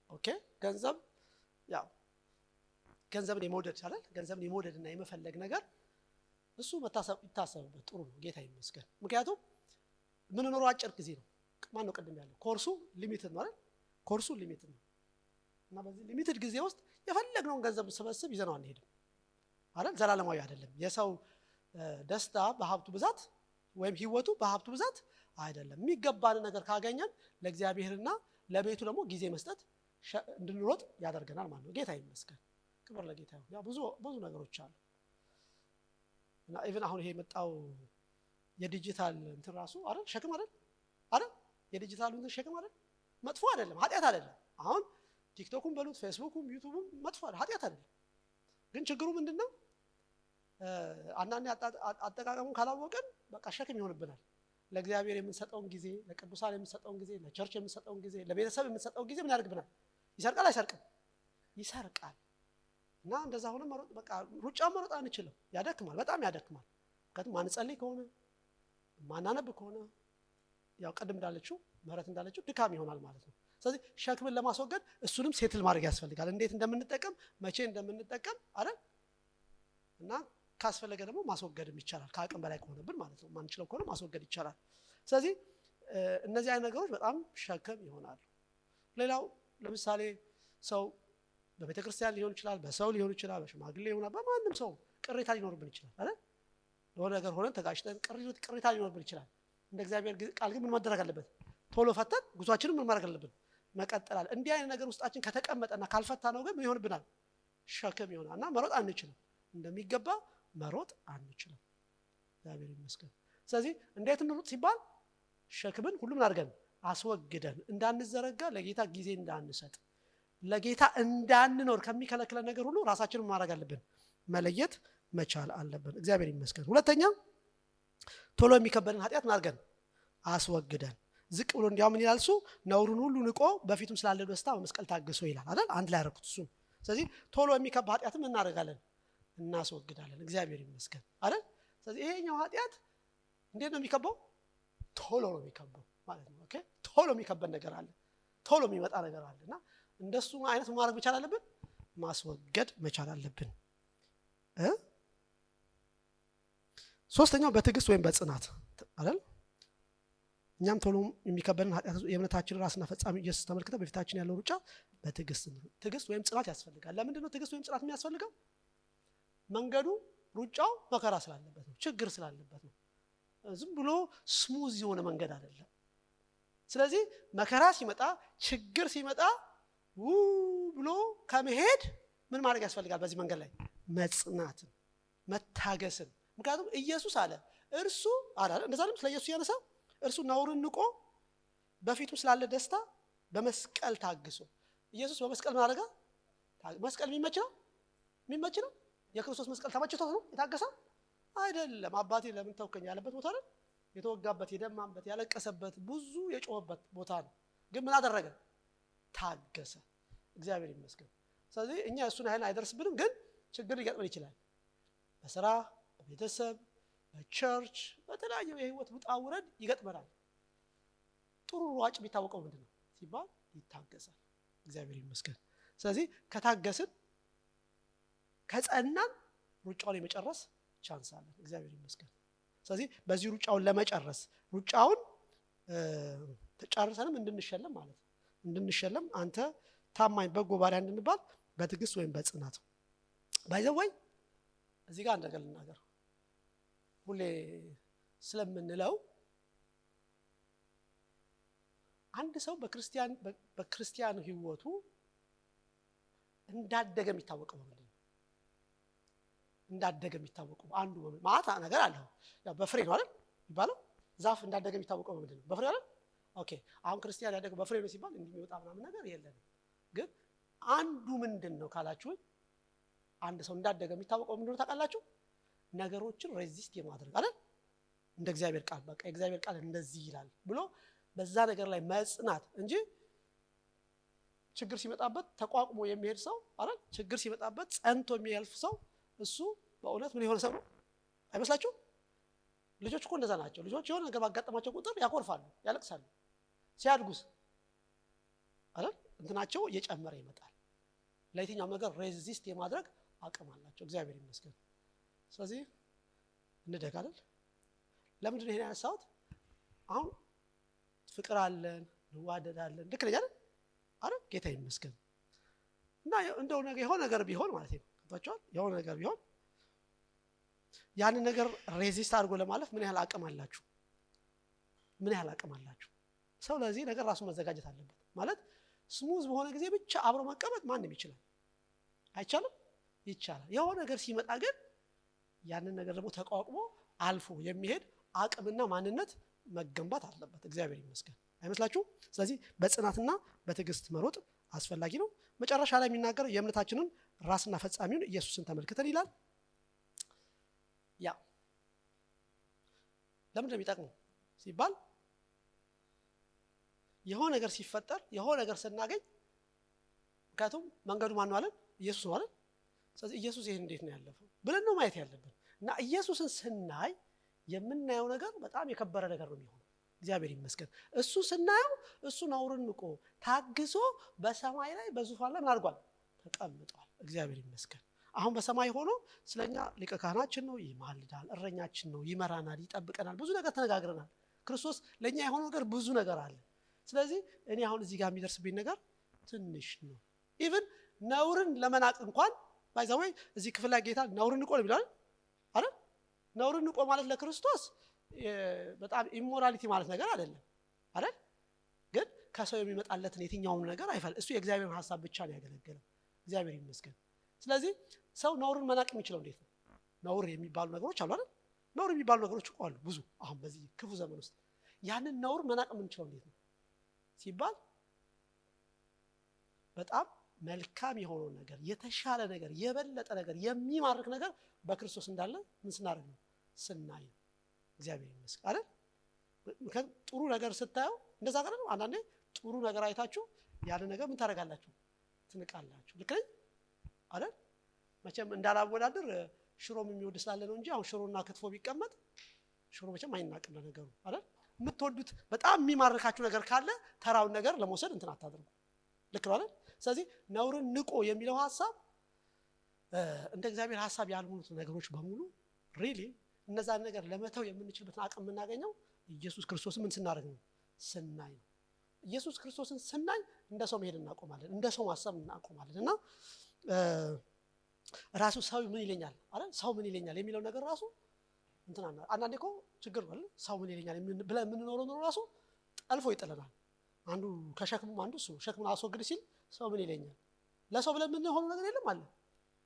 ኦኬ ገንዘብ ያው ገንዘብን የመውደድ አይደል ገንዘብን የመውደድና የመፈለግ ነገር እሱ ይታሰብበት ጥሩ ነው ጌታ ይመስገን ምክንያቱም ምን ኖሮ አጭር ጊዜ ነው ማን ነው ቀደም ያለው ኮርሱ ሊሚትድ ነው አይደል ኮርሱ ሊሚትድ ነው እና በዚህ ሊሚትድ ጊዜ ውስጥ የፈለግነውን ገንዘብ ሰበስብ ይዘነው አንሄድም አይደል ዘላለማዊ አይደለም የሰው ደስታ በሀብቱ ብዛት ወይም ህይወቱ በሀብቱ ብዛት አይደለም የሚገባን ነገር ካገኘን ለእግዚአብሔርና ለቤቱ ደግሞ ጊዜ መስጠት እንድንሮጥ ያደርገናል ማለት ነው ጌታ ይመስገን ክብር ለጌታ ይሁን ያ ብዙ ነገሮች አሉ እና ኢቭን አሁን ይሄ መጣው የዲጂታል እንትን ራሱ አይደል ሸክም አይደል የዲጂታል እንትን ሸክም አይደል መጥፎ አይደለም ኃጢአት አይደለም አሁን ቲክቶክም በሉት ፌስቡክም ዩቲዩብም መጥፎ አይደል ኃጢአት አይደለም ግን ችግሩ ምንድነው አንዳንዴ አጠቃቀሙን ካላወቀን በቃ ሸክም ይሆንብናል ለእግዚአብሔር የምንሰጠውን ጊዜ ለቅዱሳን የምንሰጠውን ጊዜ ለቸርች የምንሰጠውን ጊዜ ለቤተሰብ የምንሰጠውን ጊዜ ምን ያደርግብናል ይሰርቃል አይሰርቅም ይሰርቃል እና እንደዛ ሆነ መሮጥ በቃ ሩጫ መሮጥ አንችልም ያደክማል በጣም ያደክማል ምክንያቱም ማንጸልይ ከሆነ ማናነብ ከሆነ ያው ቀደም እንዳለችው ምህረት እንዳለችው ድካም ይሆናል ማለት ነው ስለዚህ ሸክምን ለማስወገድ እሱንም ሴትል ማድረግ ያስፈልጋል እንዴት እንደምንጠቀም መቼ እንደምንጠቀም አይደል እና ካስፈለገ ደግሞ ማስወገድም ይቻላል ከአቅም በላይ ከሆነብን ማለት ነው ማንችለው ከሆነ ማስወገድ ይቻላል ስለዚህ እነዚህ አይነት ነገሮች በጣም ሸክም ይሆናሉ ሌላው ለምሳሌ ሰው በቤተክርስቲያን ሊሆን ይችላል በሰው ሊሆን ይችላል በሽማግሌ ይሆናል በማንም ሰው ቅሬታ ሊኖርብን ይችላል አይደል ለሆነ ነገር ሆነን ተጋጭተን ቅሬታ ሊኖርብን ይችላል እንደ እግዚአብሔር ቃል ግን ምን ማድረግ አለበት ቶሎ ፈተን ጉዟችንን ምን ማድረግ አለብን መቀጠል አለ እንዲህ አይነት ነገር ውስጣችን ከተቀመጠና ካልፈታ ነው ግን ምን ይሆንብናል ሸክም ይሆናልና መሮጥ አንችልም እንደሚገባ መሮጥ አንችልም እግዚአብሔር ይመስገን ስለዚህ እንዴት እንሮጥ ሲባል ሸክምን ሁሉም አድርገን አስወግደን እንዳንዘረጋ ለጌታ ጊዜ እንዳንሰጥ ለጌታ እንዳንኖር ከሚከለክለን ነገር ሁሉ ራሳችንን ማድረግ አለብን መለየት መቻል አለብን እግዚአብሔር ይመስገን ሁለተኛ ቶሎ የሚከበደን ኃጢአት ማድረግ አስወግደን ዝቅ ብሎ እንዲያው ምን ይላል እሱ ነውሩን ሁሉ ንቆ በፊቱም ስላለው ደስታ በመስቀል ታግሶ ይላል አይደል አንድ ላይ አረኩት እሱ ስለዚህ ቶሎ የሚከባ ኃጢአትም እናደርጋለን እናስወግዳለን እግዚአብሔር ይመስገን አይደል ስለዚህ ይሄኛው ኃጢአት እንዴት ነው የሚከበው ቶሎ ነው የሚከበው ማለት ነው ኦኬ ቶሎ የሚከበን ነገር አለ ቶሎ የሚመጣ ነገር አለና እንደሱ አይነት ማድረግ መቻል አለብን ማስወገድ መቻል አለብን ሶስተኛው በትዕግስት ወይም በጽናት አይደል እኛም ቶሎ የሚከበንን ኃጢአት የእምነታችን ራስና ፈጻሚ ኢየሱስ ተመልክተን በፊታችን ያለው ሩጫ በትዕግስት ነው ትዕግስት ወይም ጽናት ያስፈልጋል ለምንድን ነው ትዕግስት ወይም ጽናት የሚያስፈልገው መንገዱ ሩጫው መከራ ስላለበት ነው ችግር ስላለበት ነው ዝም ብሎ ስሙዝ የሆነ መንገድ አይደለም ስለዚህ መከራ ሲመጣ ችግር ሲመጣ ብሎ ከመሄድ ምን ማድረግ ያስፈልጋል? በዚህ መንገድ ላይ መጽናትን፣ መታገስን። ምክንያቱም ኢየሱስ አለ እርሱ እንደዛ ነው ስለ ኢየሱስ ያነሳ እርሱ ነውርን ንቆ በፊቱ ስላለ ደስታ በመስቀል ታግሶ። ኢየሱስ በመስቀል ምን አደረገ? መስቀል የሚመች ነው? የክርስቶስ መስቀል ተመችቶት ነው የታገሰው? አይደለም። አባቴ ለምን ተውከኝ ያለበት ቦታ ነው። የተወጋበት፣ የደማበት፣ ያለቀሰበት፣ ብዙ የጮህበት ቦታ ነው። ግን ምን አደረገ? ታገሰ። እግዚአብሔር ይመስገን። ስለዚህ እኛ እሱን ያህል አይደርስብንም፣ ግን ችግር ሊገጥመን ይችላል። በስራ፣ በቤተሰብ፣ በቸርች፣ በተለያዩ የህይወት ውጣ ውረድ ይገጥመናል። ጥሩ ሯጭ የሚታወቀው ምንድነው ሲባል ይታገሳል። እግዚአብሔር ይመስገን። ስለዚህ ከታገስን ከጸናን ሩጫውን የመጨረስ ቻንስ አለን። እግዚአብሔር ይመስገን። ስለዚህ በዚህ ሩጫውን ለመጨረስ ሩጫውን ተጨርሰንም እንድንሸለም ማለት ነው። እንድንሸለም አንተ ታማኝ በጎ ባሪያ እንድንባል በትዕግስት ወይም በጽናት ባይዘወይ እዚህ ጋር እንደገና ልናገር ሁሌ ስለምንለው አንድ ሰው በክርስቲያን ህይወቱ እንዳደገ የሚታወቀው ምንድን ነው? እንዳደገ የሚታወቀው አንዱ ማለት ነገር አለው። ያው በፍሬ ነው አይደል ይባላል። ዛፍ እንዳደገ የሚታወቀው ምንድን ነው? በፍሬ አይደል? ኦኬ። አሁን ክርስቲያን ያደገው በፍሬ ነው ሲባል እንደሚወጣ ምናምን ነገር የለም። ግን አንዱ ምንድን ነው ካላችሁ አንድ ሰው እንዳደገ የሚታወቀው ምንድን ነው ታውቃላችሁ? ነገሮችን ሬዚስት የማድረግ አይደል? እንደ እግዚአብሔር ቃል በቃ እግዚአብሔር ቃል እንደዚህ ይላል ብሎ በዛ ነገር ላይ መጽናት እንጂ ችግር ሲመጣበት ተቋቁሞ የሚሄድ ሰው አይደል? ችግር ሲመጣበት ጸንቶ የሚያልፍ ሰው እሱ በእውነት ምን የሆነ ሰው ነው አይመስላችሁ? ልጆች እኮ እንደዛ ናቸው። ልጆች የሆነ ነገር ባጋጠማቸው ቁጥር ያኮርፋሉ፣ ያለቅሳሉ። ሲያድጉስ አይደል እንትናቸው እየጨመረ ይመጣል። ለየትኛው ነገር ሬዚስት የማድረግ አቅም አላቸው። እግዚአብሔር ይመስገን። ስለዚህ እንደግ አይደል? ለምንድን ነው ይሄን ያነሳሁት? አሁን ፍቅር አለን፣ እንዋደዳለን። ልክ ነኝ አይደል? ጌታ ይመስገን። እና እንደው ነገር የሆነ ነገር ቢሆን ማለት ነው ታውቃላችሁ፣ የሆነ ነገር ቢሆን ያን ነገር ሬዚስት አድርጎ ለማለፍ ምን ያህል አቅም አላችሁ? ምን ያህል አቅም አላችሁ? ሰው ለዚህ ነገር ራሱ መዘጋጀት አለበት። ማለት ስሙዝ በሆነ ጊዜ ብቻ አብሮ መቀመጥ ማንም ይችላል? አይቻልም? ይቻላል። የሆነ ነገር ሲመጣ ግን ያንን ነገር ደግሞ ተቋቁሞ አልፎ የሚሄድ አቅምና ማንነት መገንባት አለበት። እግዚአብሔር ይመስገን። አይመስላችሁም? ስለዚህ በጽናትና በትዕግስት መሮጥ አስፈላጊ ነው። መጨረሻ ላይ የሚናገረው የእምነታችንን ራስና ፈጻሚውን ኢየሱስን ተመልክተን ይላል። ያ ለምን እንደሚጠቅመው ሲባል የሆነ ነገር ሲፈጠር የሆነ ነገር ስናገኝ ምክንያቱም መንገዱ ማን ነው አለን? ኢየሱስ ነው አለን። ስለዚህ ኢየሱስ ይሄን እንዴት ነው ያለፈው ብለን ነው ማየት ያለብን። እና ኢየሱስን ስናይ የምናየው ነገር በጣም የከበረ ነገር ነው የሚሆነው። እግዚአብሔር ይመስገን። እሱ ስናየው እሱ ነውርን ንቆ ታግሶ በሰማይ ላይ በዙፋን ላይ ምን አድርጓል? ተቀምጧል። እግዚአብሔር ይመስገን። አሁን በሰማይ ሆኖ ስለኛ ሊቀ ካህናችን ነው፣ ይማልዳል፣ እረኛችን ነው፣ ይመራናል፣ ይጠብቀናል። ብዙ ነገር ተነጋግረናል። ክርስቶስ ለኛ የሆነው ነገር ብዙ ነገር አለ። ስለዚህ እኔ አሁን እዚህ ጋር የሚደርስብኝ ነገር ትንሽ ነው። ኢቭን ነውርን ለመናቅ እንኳን ባይዛው እዚህ ክፍል ላይ ጌታ ነውርን ንቆ ነው ይላል አይደል? ነውርን ንቆ ማለት ለክርስቶስ በጣም ኢሞራሊቲ ማለት ነገር አይደለም አይደል? ግን ከሰው የሚመጣለትን የትኛውም ነገር አይፈል እሱ የእግዚአብሔርን ሐሳብ ብቻ ነው ያገለገለው። እግዚአብሔር ይመስገን። ስለዚህ ሰው ነውርን መናቅ የሚችለው እንዴት ነው? ነውር የሚባሉ ነገሮች አሉ አይደል? ነውር የሚባሉ ነገሮች እኮ አሉ ብዙ። አሁን በዚህ ክፉ ዘመን ውስጥ ያንን ነውር መናቅ የምንችለው እንዴት ነው ሲባል በጣም መልካም የሆነውን ነገር፣ የተሻለ ነገር፣ የበለጠ ነገር፣ የሚማርክ ነገር በክርስቶስ እንዳለ ምን ስናደርግ ነው? ስናይ ነው። እግዚአብሔር ይመስገን አይደል? ምክንያቱም ጥሩ ነገር ስታየው እንደዛ ጋር ነው። አንዳንዴ ጥሩ ነገር አይታችሁ ያን ነገር ምን ታደርጋላችሁ? ትንቃላችሁ። ልክ ነኝ አይደል? መቼም እንዳላወዳድር ሽሮም የሚወድ ስላለ ነው እንጂ አሁን ሽሮና ክትፎ ቢቀመጥ ሽሮ መቼም አይናቅም ለነገሩ አይደል? የምትወዱት በጣም የሚማርካችሁ ነገር ካለ ተራውን ነገር ለመውሰድ እንትን አታድርጉ። ልክ ነው አይደል? ስለዚህ ነውርን ንቆ የሚለው ሐሳብ እንደ እግዚአብሔር ሐሳብ ያልሆኑት ነገሮች በሙሉ ሪሊ እነዛን ነገር ለመተው የምንችልበትን አቅም የምናገኘው ኢየሱስ ክርስቶስን ምን ስናደርግ ነው? ስናይ ነው። ኢየሱስ ክርስቶስን ስናይ እንደ ሰው መሄድ እናቆማለን፣ እንደ ሰው ማሰብ እናቆማለን። እና ራሱ ሰው ምን ይለኛል አይደል? ሰው ምን ይለኛል የሚለው ነገር ራሱ እንትና አንዳንዴ እኮ ችግር ነው። ሰው ምን ይለኛል ብለን የምንኖረው ነው ራሱ ጠልፎ ይጥለናል። አንዱ ከሸክሙ አንዱ እሱ ሸክሙን አስወግድ ሲል ሰው ምን ይለኛል? ለሰው ብለን የምንሆነው ነገር የለም አለ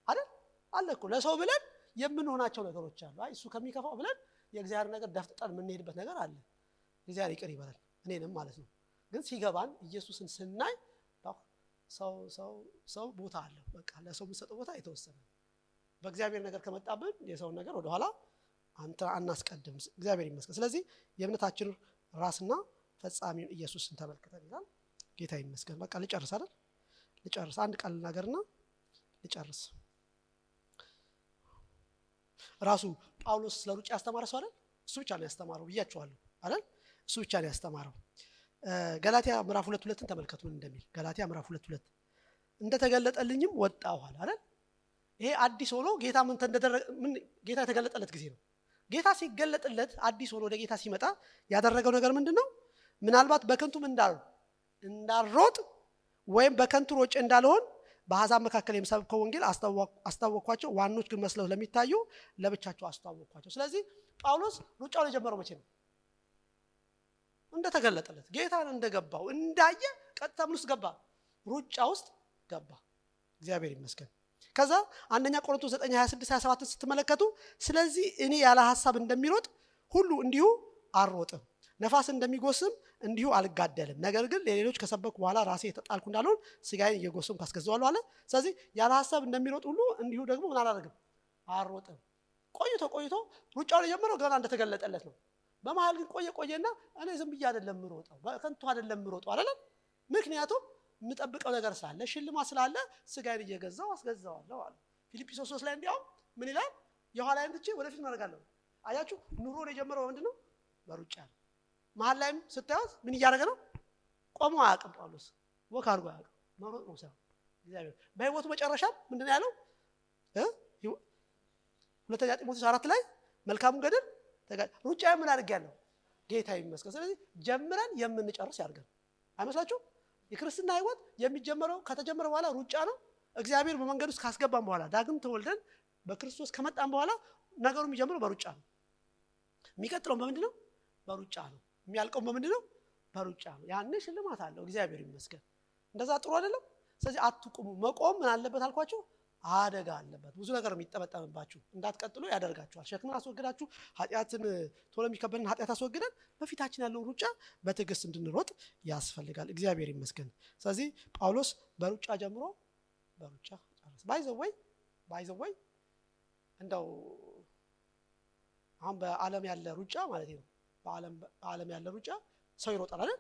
አይደል? አለ እኮ ለሰው ብለን የምንሆናቸው ነገሮች አሉ። አይ እሱ ከሚከፋው ብለን የእግዚአብሔር ነገር ደፍጥጠን የምንሄድበት ነገር አለ። እግዚአብሔር ይቅር ይበላል እኔንም ማለት ነው። ግን ሲገባን ኢየሱስን ስናይ ሰው ቦታ አለው። በቃ ለሰው የምንሰጠው ቦታ የተወሰነ። በእግዚአብሔር ነገር ከመጣብን የሰውን ነገር ወደኋላ አንተ አናስቀድም። እግዚአብሔር ይመስገን። ስለዚህ የእምነታችን ራስና ፈጻሚውን ኢየሱስን ተመልክተን ይላል። ጌታ ይመስገን። በቃ ልጨርስ አይደል? ልጨርስ አንድ ቃል ነገርና ልጨርስ። ራሱ ጳውሎስ ስለ ሩጫ ያስተማረ ሰው አይደል? እሱ ብቻ ነው ያስተማረው ብያችኋለሁ አይደል? እሱ ብቻ ነው ያስተማረው። ገላትያ ምዕራፍ 2:2 ተመልከቱ እንደሚል ገላትያ ምዕራፍ 2:2 እንደተገለጠልኝም ወጣሁ አይደል? ይሄ አዲስ ሆኖ ጌታ ጌታ የተገለጠለት ጊዜ ነው። ጌታ ሲገለጥለት አዲስ ሆኖ ወደ ጌታ ሲመጣ ያደረገው ነገር ምንድነው? ምናልባት በከንቱም እንዳልሮጥ ወይም በከንቱ ሮጬ እንዳልሆን በአሕዛብ መካከል የምሰብከው ወንጌል አስታወቅኳቸው። ዋኖች ግን መስለው ለሚታዩ ለብቻቸው አስታወቅኳቸው። ስለዚህ ጳውሎስ ሩጫውን የጀመረው መቼ ነው? እንደተገለጠለት ጌታን እንደገባው እንዳየ ቀጥታ ምን ውስጥ ገባ? ሩጫ ውስጥ ገባ። እግዚአብሔር ይመስገን። ከዛ አንደኛ ቆሮንቶስ 9:26-27 ስትመለከቱ ስለዚህ እኔ ያለ ሐሳብ እንደሚሮጥ ሁሉ እንዲሁ አልሮጥም፣ ነፋስ እንደሚጎስም እንዲሁ አልጋደልም። ነገር ግን ለሌሎች ከሰበኩ በኋላ ራሴ የተጣልኩ እንዳልሆን ስጋዬን እየጎሰምኩ አስገዛዋለሁ አለ። ስለዚህ ያለ ሐሳብ እንደሚሮጥ ሁሉ እንዲሁ ደግሞ ምን አላደርግም? አልሮጥም። ቆይቶ ሩጫውን የጀመረው ገና እንደተገለጠለት ነው። በመሃል ግን ቆየና እኔ ዝም ብዬ አይደለም የምሮጠው፣ በከንቱ አይደለም የምሮጠው አይደለም። ምክንያቱም የምጠብቀው ነገር ስላለ ሽልማት ስላለ ስጋዬን እየገዛው አስገዛዋለሁ አለ። ፊልጵስዩስ 3 ላይ እንዲያው ምን ይላል? የኋላዬን ትቼ ወደፊት ማድረጋለሁ። አያችሁ ኑሮን የጀመረው ምንድነው? በሩጫ ነው። መሃል ላይም ስታዩት ምን እያደረገ ነው? ቆሞ አያውቅም ጳውሎስ፣ ወክ አድርጎ አያውቅም። መሮጥ ነው ሳይሆን እግዚአብሔር በህይወቱ መጨረሻ ምንድነው ያለው? ሁለተኛ ጢሞቴዎስ 4 ላይ መልካሙን ገድል ሩጫ ምን አድርጌያለሁ? ጌታ ይመስገን። ስለዚህ ጀምረን የምንጨርስ ያድርገን። አይመስላችሁ? የክርስትና ህይወት የሚጀመረው ከተጀመረ በኋላ ሩጫ ነው። እግዚአብሔር በመንገድ ውስጥ ካስገባን በኋላ ዳግም ተወልደን በክርስቶስ ከመጣን በኋላ ነገሩ የሚጀምረው በሩጫ ነው። የሚቀጥለው በምንድነው? በሩጫ ነው። የሚያልቀው በምንድነው? በሩጫ ነው። ያኔ ሽልማት አለው። እግዚአብሔር ይመስገን። እንደዛ ጥሩ አይደለም? ስለዚህ አትቁሙ። መቆም ምን አለበት አልኳችሁ? አደጋ አለበት። ብዙ ነገር የሚጠመጠምባችሁ እንዳትቀጥሉ ያደርጋችኋል። ሸክምን አስወግዳችሁ ኃጢአትን ቶሎ የሚከበልን ኃጢአት አስወግደን በፊታችን ያለውን ሩጫ በትዕግስት እንድንሮጥ ያስፈልጋል። እግዚአብሔር ይመስገን። ስለዚህ ጳውሎስ በሩጫ ጀምሮ በሩጫ ጨረሰ። ባይዘወይ እንደው አሁን በዓለም ያለ ሩጫ ማለት ነው። በዓለም ያለ ሩጫ ሰው ይሮጣል አይደል?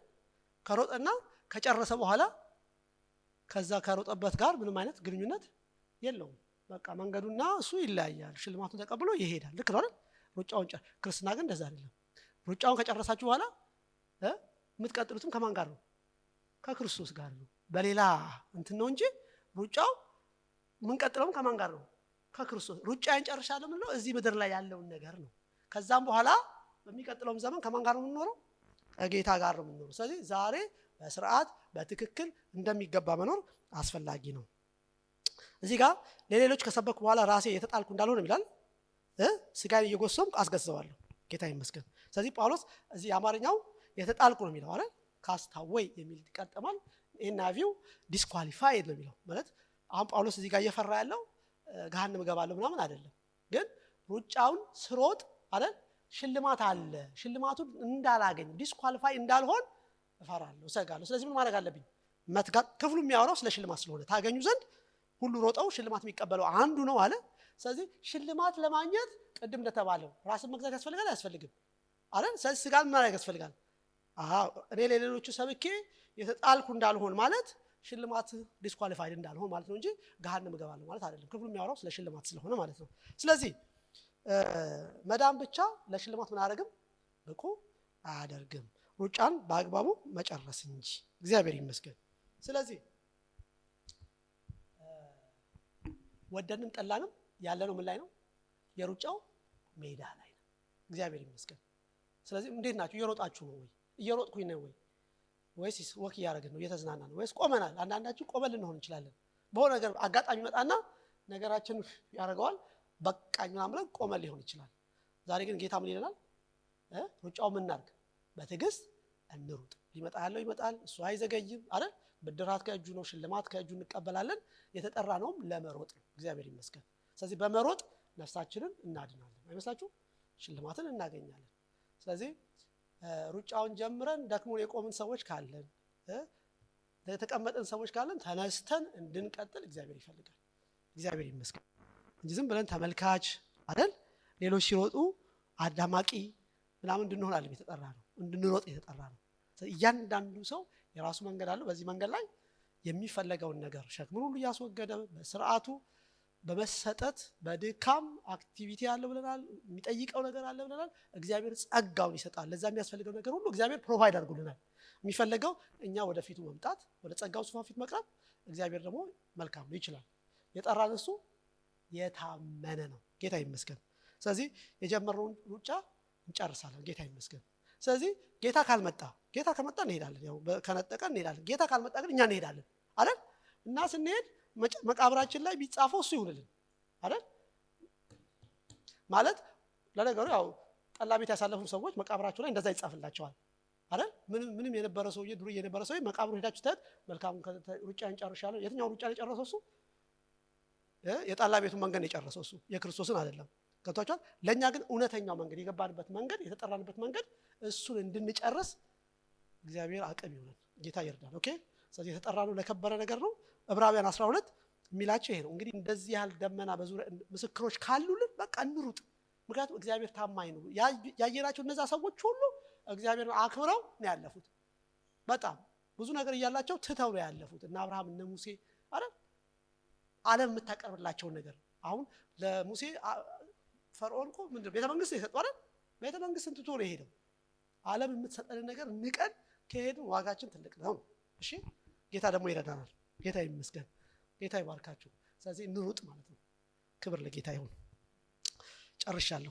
ከሮጠና ከጨረሰ በኋላ ከዛ ከሮጠበት ጋር ምንም አይነት ግንኙነት የለውም። በቃ መንገዱና እሱ ይለያያል። ሽልማቱን ተቀብሎ ይሄዳል። ልክ ነው አይደል? ሩጫውን ክርስትና ግን እንደዛ አይደለም። ሩጫውን ከጨረሳችሁ በኋላ የምትቀጥሉትም ከማን ጋር ነው? ከክርስቶስ ጋር ነው። በሌላ እንትን ነው እንጂ ሩጫው የምንቀጥለውም ከማን ጋር ነው? ከክርስቶስ። ሩጫዬን ጨርሻለሁ ምንለው እዚህ ምድር ላይ ያለውን ነገር ነው። ከዛም በኋላ በሚቀጥለውም ዘመን ከማን ጋር ነው የምንኖረው? ከጌታ ጋር ነው የምንኖረው። ስለዚህ ዛሬ በስርዓት በትክክል እንደሚገባ መኖር አስፈላጊ ነው። እዚህ ጋር ለሌሎች ከሰበኩ በኋላ ራሴ የተጣልኩ እንዳልሆነ ይላል። ስጋዬን እየጎሰምኩ አስገዛዋለሁ። ጌታ ይመስገን። ስለዚህ ጳውሎስ እዚህ አማርኛው የተጣልኩ ነው የሚለው አይደል? ካስታወይ የሚል ይቀጥማል። ኤንአይቪው ዲስኳሊፋይድ ነው የሚለው ማለት አሁን ጳውሎስ እዚህ ጋር እየፈራ ያለው ገሃነም እገባለሁ ምናምን አይደለም። ግን ሩጫውን ስሮጥ አይደል ሽልማት አለ። ሽልማቱን እንዳላገኝ ዲስኳሊፋይ እንዳልሆን እፈራለሁ፣ እሰጋለሁ። ስለዚህ ምን ማድረግ አለብኝ? መትጋት። ክፍሉ የሚያወራው ስለ ሽልማት ስለሆነ ታገኙ ዘንድ ሁሉ ሮጠው ሽልማት የሚቀበለው አንዱ ነው አለ። ስለዚህ ሽልማት ለማግኘት ቅድም እንደተባለው ራስን መግዛት ያስፈልጋል አያስፈልግም? አይደል? ስለዚህ ስጋን ምን ማድረግ ያስፈልጋል? እኔ ለሌሎቹ ሰብኬ የተጣልኩ እንዳልሆን ማለት ሽልማት ዲስኳሊፋይድ እንዳልሆን ማለት ነው እንጂ ገሃነም እገባለሁ ማለት አይደለም። ክፍሉ የሚያወራው ስለ ሽልማት ስለሆነ ማለት ነው። ስለዚህ መዳን ብቻ ለሽልማት ምን አያደርግም? ብቁ አያደርግም። ሩጫን በአግባቡ መጨረስ እንጂ። እግዚአብሔር ይመስገን። ስለዚህ ወደንም ጠላንም ያለነው ምን ላይ ነው? የሩጫው ሜዳ ላይ ነው። እግዚአብሔር ይመስገን። ስለዚህ እንዴት ናችሁ? እየሮጣችሁ ነው ወይ? እየሮጥኩኝ ነው ወይ? ወይስ ወክ እያደረግን ነው? እየተዝናና ነው ወይስ ቆመናል? አንዳንዳችሁ ቆመን ልንሆን እንችላለን። በሆነ ነገር አጋጣሚ መጣና ነገራችን ያደርገዋል በቃኝ ምናምን ብለን ቆመን ሊሆን ይችላል። ዛሬ ግን ጌታ ምን ይለናል? ሩጫው ምን እናድርግ? በትዕግስት እንሩጥ። ሊመጣ ያለው ይመጣል፣ እሱ አይዘገይም አይደል? ብድራት ከእጁ ነው፣ ሽልማት ከእጁ እንቀበላለን። የተጠራ ነውም ለመሮጥ ነው። እግዚአብሔር ይመስገን። ስለዚህ በመሮጥ ነፍሳችንን እናድናለን። አይመስላችሁ? ሽልማትን እናገኛለን። ስለዚህ ሩጫውን ጀምረን ደክሞን የቆምን ሰዎች ካለን፣ የተቀመጥን ሰዎች ካለን ተነስተን እንድንቀጥል እግዚአብሔር ይፈልጋል። እግዚአብሔር ይመስገን እንጂ ዝም ብለን ተመልካች አይደል? ሌሎች ሲሮጡ አዳማቂ ምናምን እንድንሆን አይደለም የተጠራ ነው፣ እንድንሮጥ የተጠራ ነው። እያንዳንዱ ሰው የራሱ መንገድ አለው። በዚህ መንገድ ላይ የሚፈለገውን ነገር ሸክምን ሁሉ እያስወገደ በስርዓቱ በመሰጠት በድካም አክቲቪቲ አለ ብለናል። የሚጠይቀው ነገር አለ ብለናል። እግዚአብሔር ጸጋውን ይሰጣል። ለዛ የሚያስፈልገው ነገር ሁሉ እግዚአብሔር ፕሮቫይድ አድርጎልናል። የሚፈለገው እኛ ወደፊቱ መምጣት፣ ወደ ጸጋው ዙፋን ፊት መቅረብ። እግዚአብሔር ደግሞ መልካም ነው፣ ይችላል። የጠራን እሱ የታመነ ነው። ጌታ ይመስገን። ስለዚህ የጀመርነውን ሩጫ እንጨርሳለን። ጌታ ይመስገን። ስለዚህ ጌታ ካልመጣ፣ ጌታ ከመጣ እንሄዳለን፣ ያው ከነጠቀን እንሄዳለን። ጌታ ካልመጣ ግን እኛ እንሄዳለን አይደል? እና ስንሄድ መቃብራችን ላይ ቢጻፈው እሱ ይሁንልን አይደል? ማለት ለነገሩ ያው ጠላ ቤት ያሳለፉ ሰዎች መቃብራቸው ላይ እንደዛ ይጻፍላቸዋል አይደል? ምንም የነበረ ሰውዬ ዱርዬ የነበረ ሰውዬ መቃብሩ ሄዳችሁ ታያት መልካም ሩጫን ጨርሻለሁ። የትኛው ሩጫን የጨረሰው እሱ? የጠላ ቤቱን መንገድ የጨረሰው እሱ፣ የክርስቶስን አይደለም። ገብቷችኋል? ለእኛ ግን እውነተኛው መንገድ፣ የገባንበት መንገድ፣ የተጠራንበት መንገድ እሱን እንድንጨርስ እግዚአብሔር አቅም ይሆናል። ጌታ ይርዳል። ኦኬ። ስለዚህ የተጠራነው ለከበረ ነገር ነው። ዕብራውያን 12 የሚላቸው ይሄ ነው። እንግዲህ እንደዚህ ያህል ደመና በዙሪያ ምስክሮች ካሉልን በቃ እንሩጥ። ምክንያቱም እግዚአብሔር ታማኝ ነው። ያየናቸው እነዛ ሰዎች ሁሉ እግዚአብሔርን አክብረው ነው ያለፉት። በጣም ብዙ ነገር እያላቸው ትተው ነው ያለፉት። እነ አብርሃም እነ ሙሴ አይደል? ዓለም የምታቀርብላቸውን ነገር አሁን ለሙሴ ፈርዖን እኮ ምንድነው ቤተ መንግስት የሰጠው አይደል? ቤተ መንግስትን ትቶ ነው የሄደው። ዓለም የምትሰጠን ነገር ንቀን ከሄድን ዋጋችን ትልቅ ነው። እሺ፣ ጌታ ደግሞ ይረዳናል። ጌታ ይመስገን። ጌታ ይባርካችሁ። ስለዚህ እንሩጥ ማለት ነው። ክብር ለጌታ ይሁን። ጨርሻለሁ።